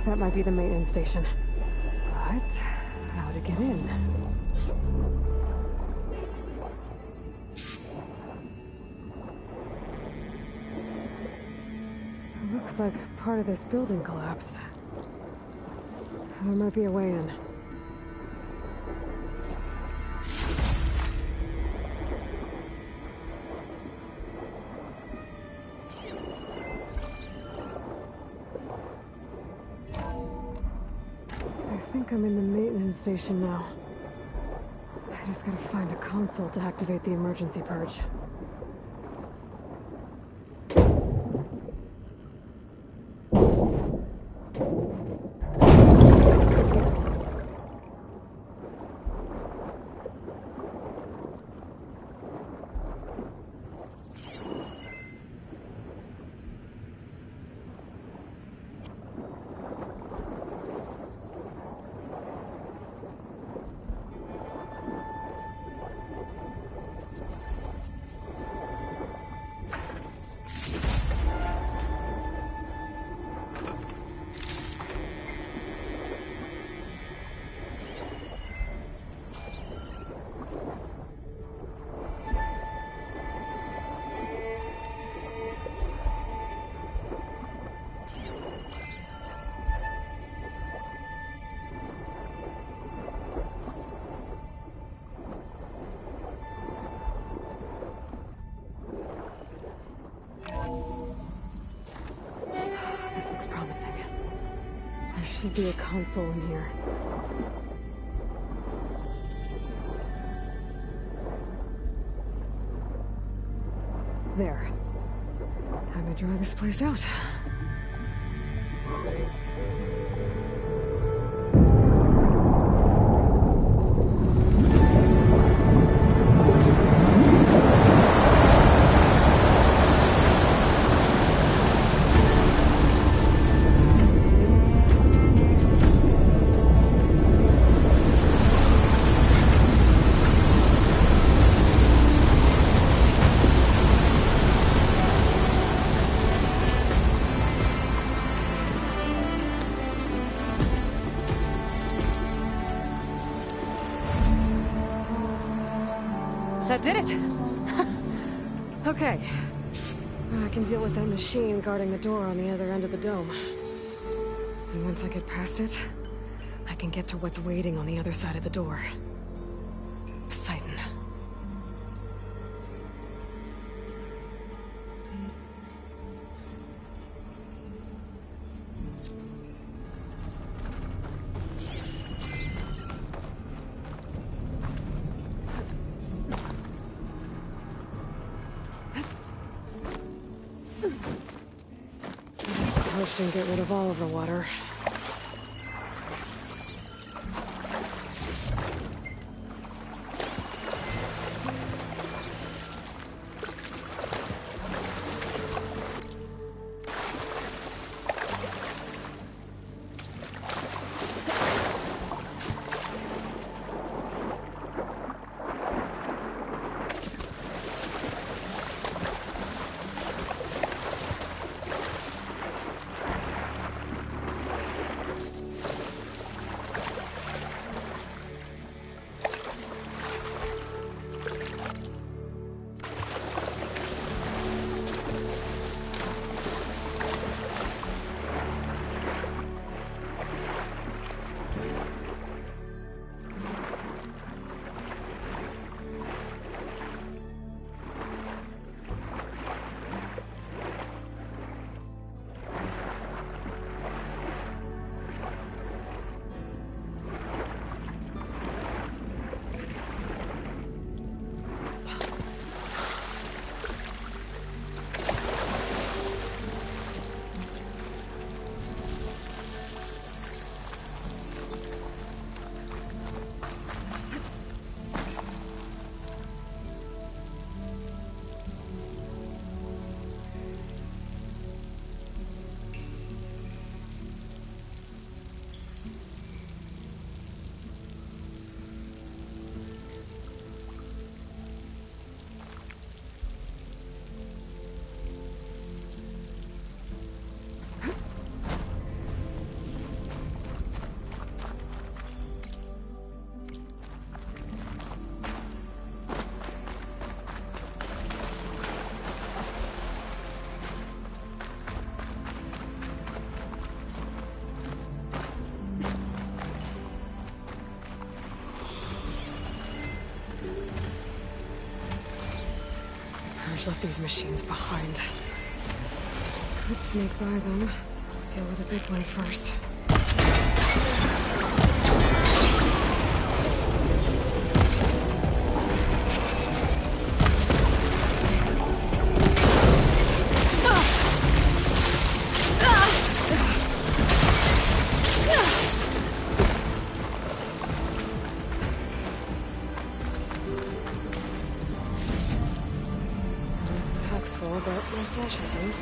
That might be the maintenance station. But how to get in? It looks like part of this building collapsed. There might be a way in. I think I'm in the maintenance station now. I just gotta find a console to activate the emergency purge. Should be a console in here. There. Time to dry this place out. That did it! Okay. I can deal with that machine guarding the door on the other end of the dome. And once I get past it, I can get to what's waiting on the other side of the door. Poseidon. Guess the purge didn't get rid of all of the water. Left these machines behind. Could sneak by them. Deal with the big one first. But my stash has one.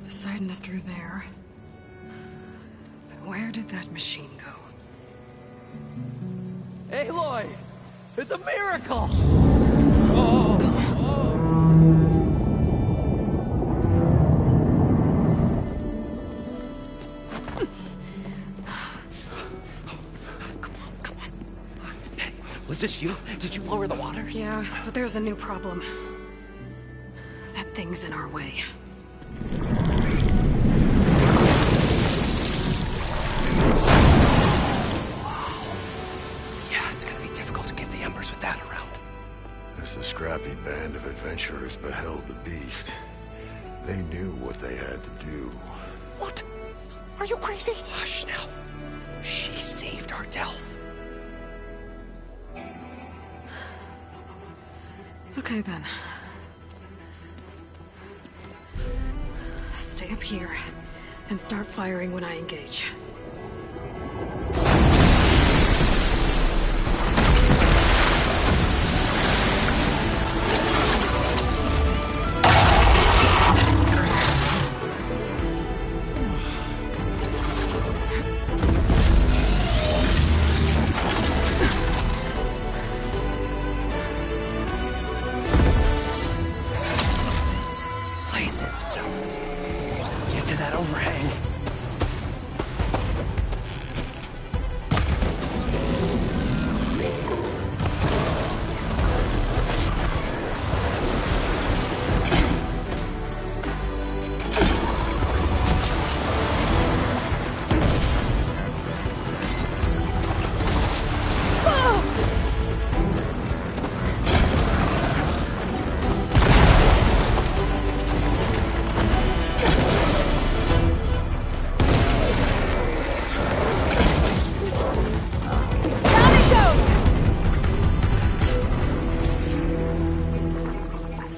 Poseidon is through there. But where did that machine go? Aloy! It's a miracle! Was this you? Did you lower the waters? Yeah, but there's a new problem. That thing's in our way. Yeah, it's gonna be difficult to get the embers with that around. As the scrappy band of adventurers beheld the beast, they knew what they had to do. What? Are you crazy? Hush now. She saved our Delph. Okay then. Stay up here and start firing when I engage. Places, fellas. Get to that overhang.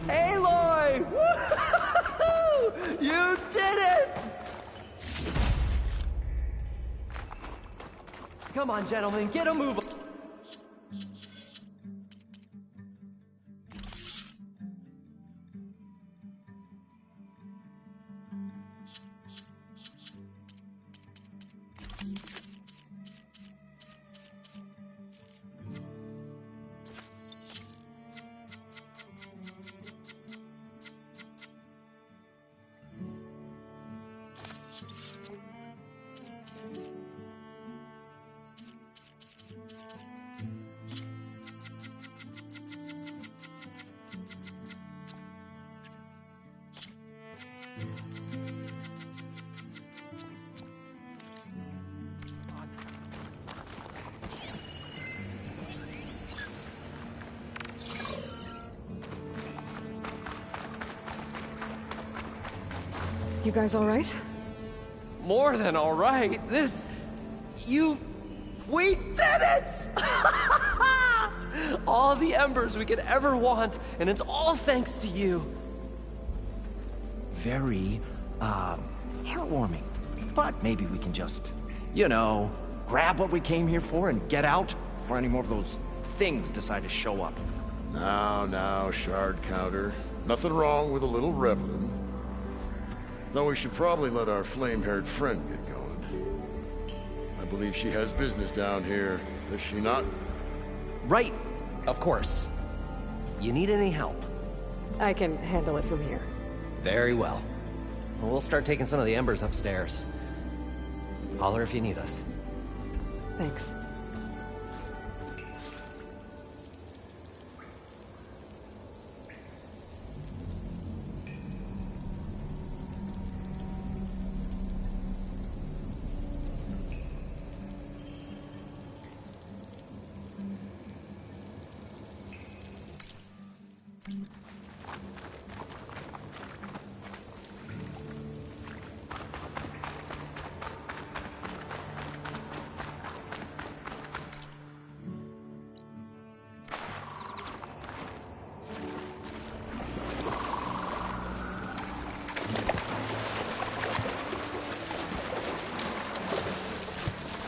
Aloy! Woo-hoo-hoo-hoo! You did it! Come on, gentlemen, get a move on. You guys all right? More than all right. We did it! All the embers we could ever want, and it's all thanks to you. Very, heartwarming. But maybe we can just, grab what we came here for and get out before any more of those things decide to show up. Now, shard counter. Nothing wrong with a little reveling. Though we should probably let our flame-haired friend get going. I believe she has business down here, does she not? Right, of course. You need any help? I can handle it from here. Very well. We'll start taking some of the embers upstairs. Holler if you need us. Thanks.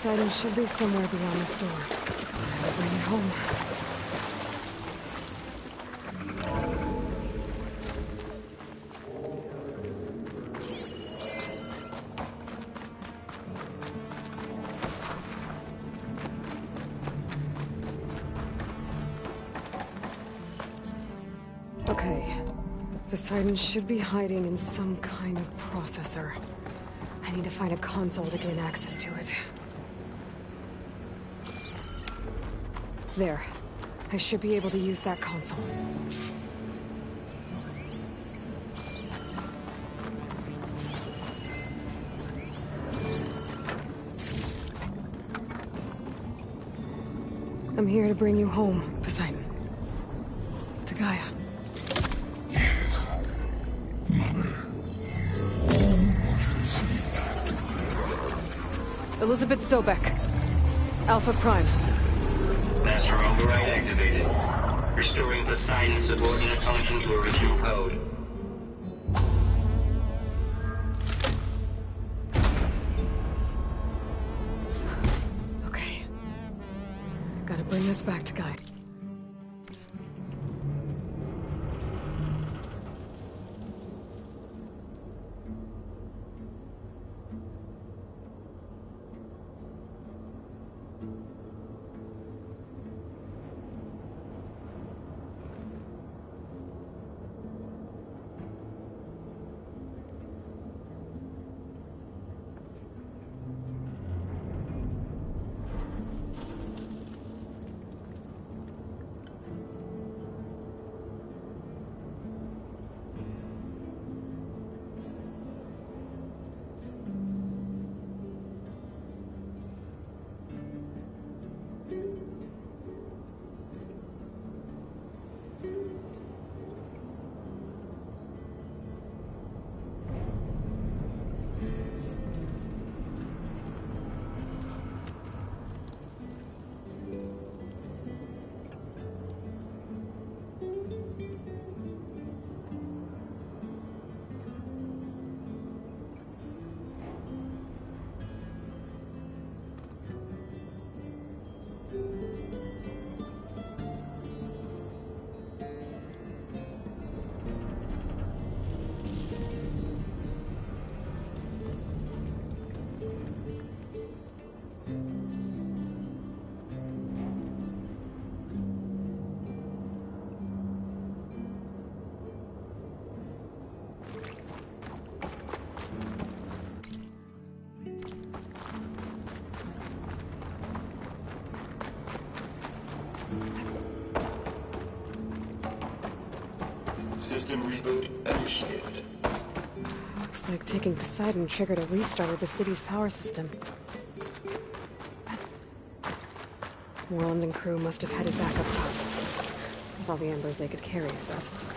Poseidon should be somewhere beyond this door. Time to bring it home. Okay. Poseidon should be hiding in some kind of processor. I need to find a console to gain access to it. There. I should be able to use that console. I'm here to bring you home, Poseidon. To Gaia. Yes, Mother. All waters lead back to her. Elizabeth Sobek. Alpha Prime. Master override activated. Restoring Poseidon's subordinate function to original code. Okay. Gotta bring this back to Gaia. System reboot initiated. Looks like taking Poseidon triggered a restart of the city's power system. Moreland and crew must have headed back up top. With all the embers they could carry, I thought.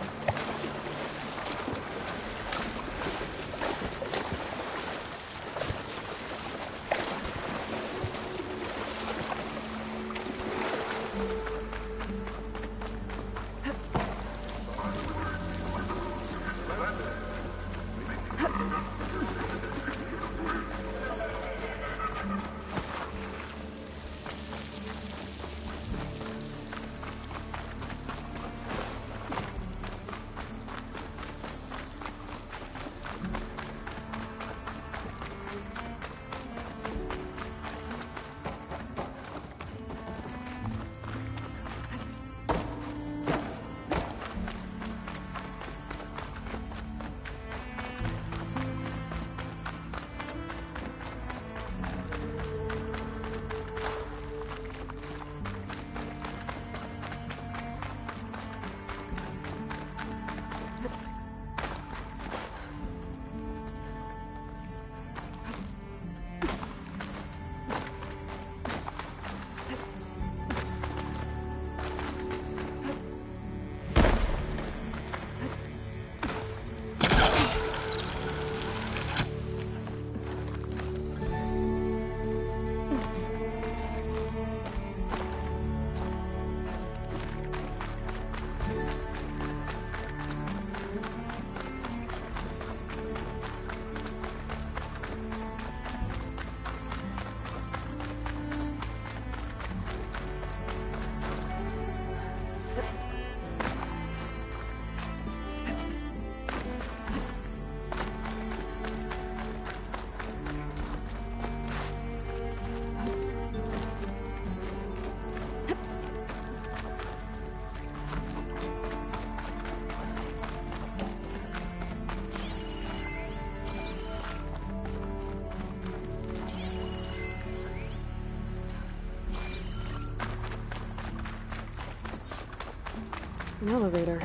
An elevator.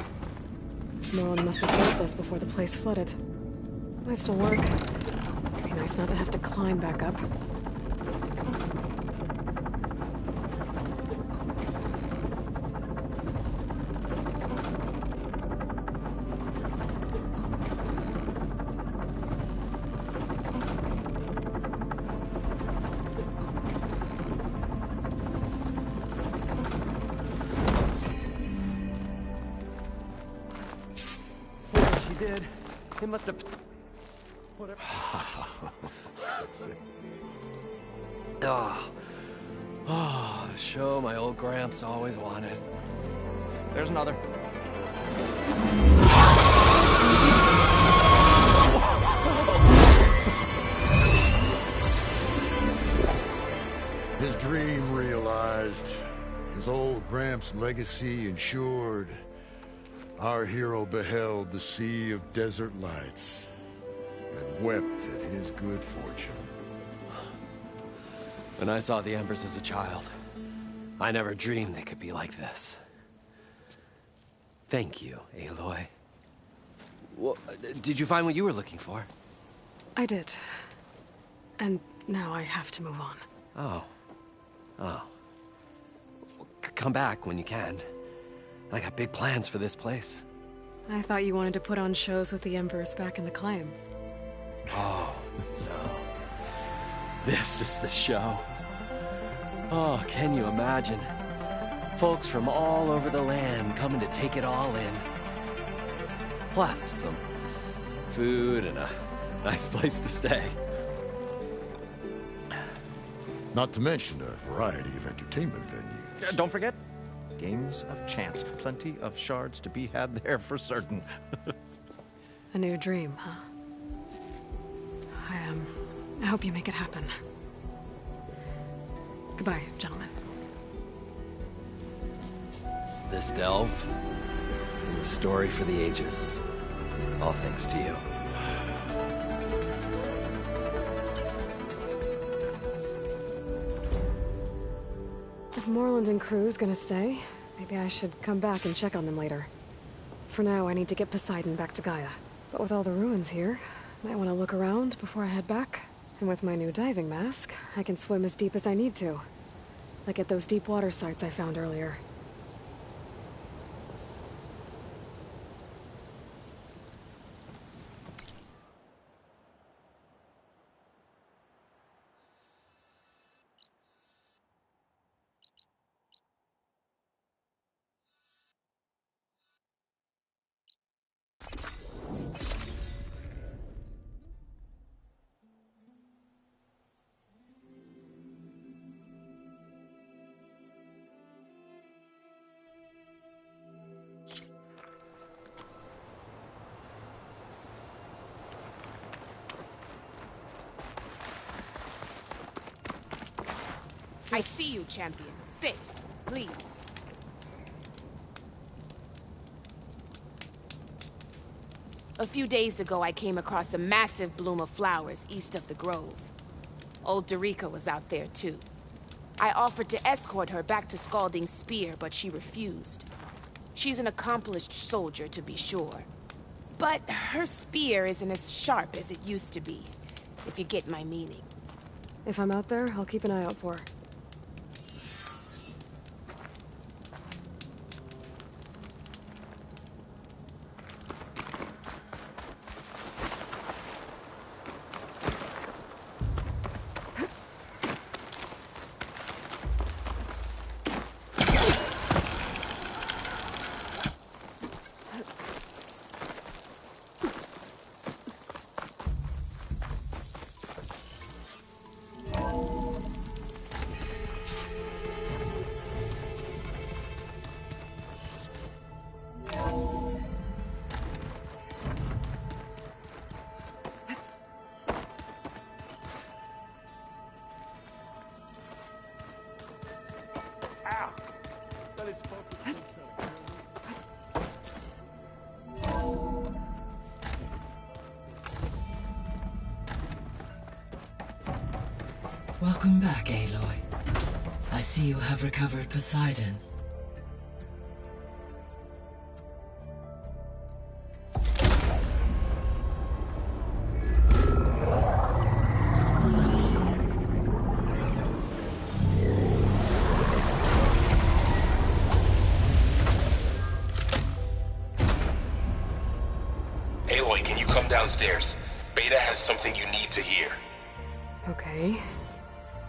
Morlun must have built this before the place flooded. Might still work. Be nice not to have to climb back up. Did. It must have... Whatever. The show my old Gramps always wanted. There's another. His dream realized. His old Gramps' legacy ensured. Our hero beheld the sea of desert lights and wept at his good fortune. When I saw the Embers as a child, I never dreamed they could be like this. Thank you, Aloy. Well, did you find what you were looking for? I did. And now I have to move on. Oh. Oh. Well, come back when you can. I got big plans for this place. I thought you wanted to put on shows with the Embers back in the Claim. Oh, no. This is the show. Oh, can you imagine? Folks from all over the land coming to take it all in. Plus some food and a nice place to stay. Not to mention a variety of entertainment venues. Don't forget, games of chance. Plenty of shards to be had there for certain. A new dream, huh? I hope you make it happen. Goodbye, gentlemen. This delve is a story for the ages. All thanks to you. If Morland and crew's gonna stay, maybe I should come back and check on them later. For now, I need to get Poseidon back to Gaia. But with all the ruins here, I might want to look around before I head back. And with my new diving mask, I can swim as deep as I need to. Like at those deep water sites I found earlier. I see you, champion. Sit, please. A few days ago, I came across a massive bloom of flowers east of the grove. Old Dorica was out there, too. I offered to escort her back to Scalding's Spear, but she refused. She's an accomplished soldier, to be sure. But her spear isn't as sharp as it used to be, if you get my meaning. If I'm out there, I'll keep an eye out for her. Welcome back, Aloy. I see you have recovered Poseidon. come downstairs. Beta has something you need to hear. Okay.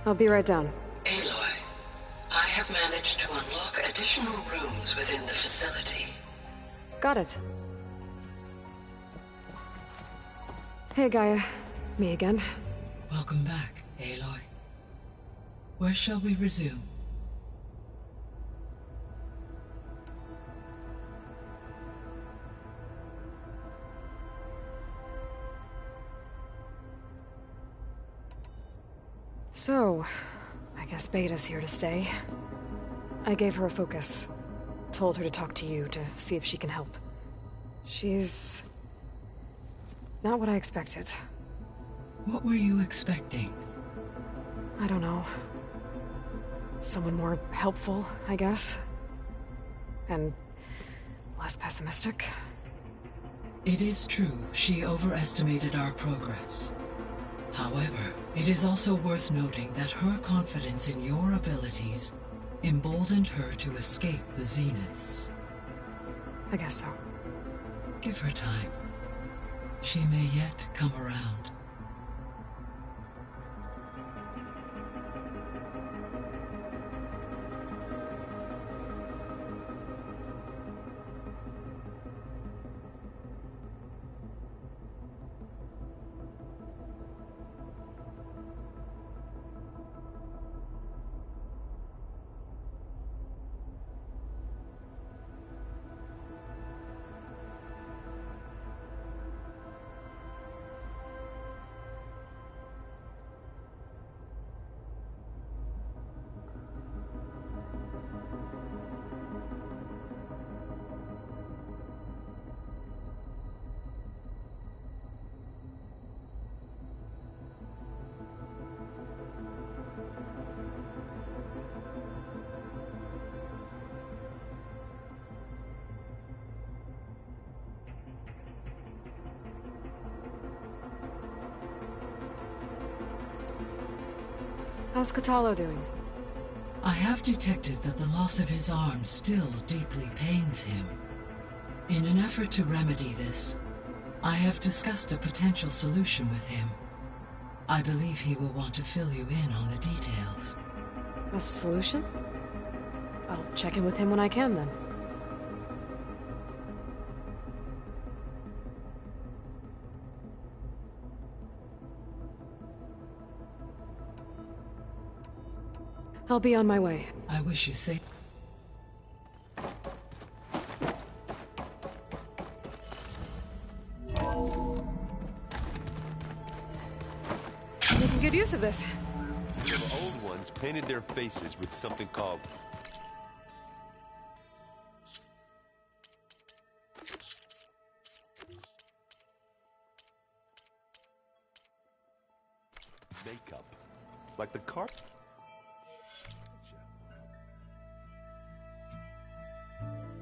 I'll be right down. Aloy, I have managed to unlock additional rooms within the facility. Got it. Hey, Gaia. Me again. Welcome back, Aloy. Where shall we resume? So, I guess Beta's here to stay. I gave her a focus. Told her to talk to you to see if she can help. She's... not what I expected. What were you expecting? I don't know. Someone more helpful, I guess. And less pessimistic. It is true, she overestimated our progress. However, it is also worth noting that her confidence in your abilities emboldened her to escape the Zeniths. I guess so. Give her time. She may yet come around. How's Kotallo doing? I have detected that the loss of his arm still deeply pains him. In an effort to remedy this, I have discussed a potential solution with him. I believe he will want to fill you in on the details. A solution? I'll check in with him when I can, then. I'll be on my way. I wish you safe. Making good use of this. The old ones painted their faces with something called makeup. Like the carp.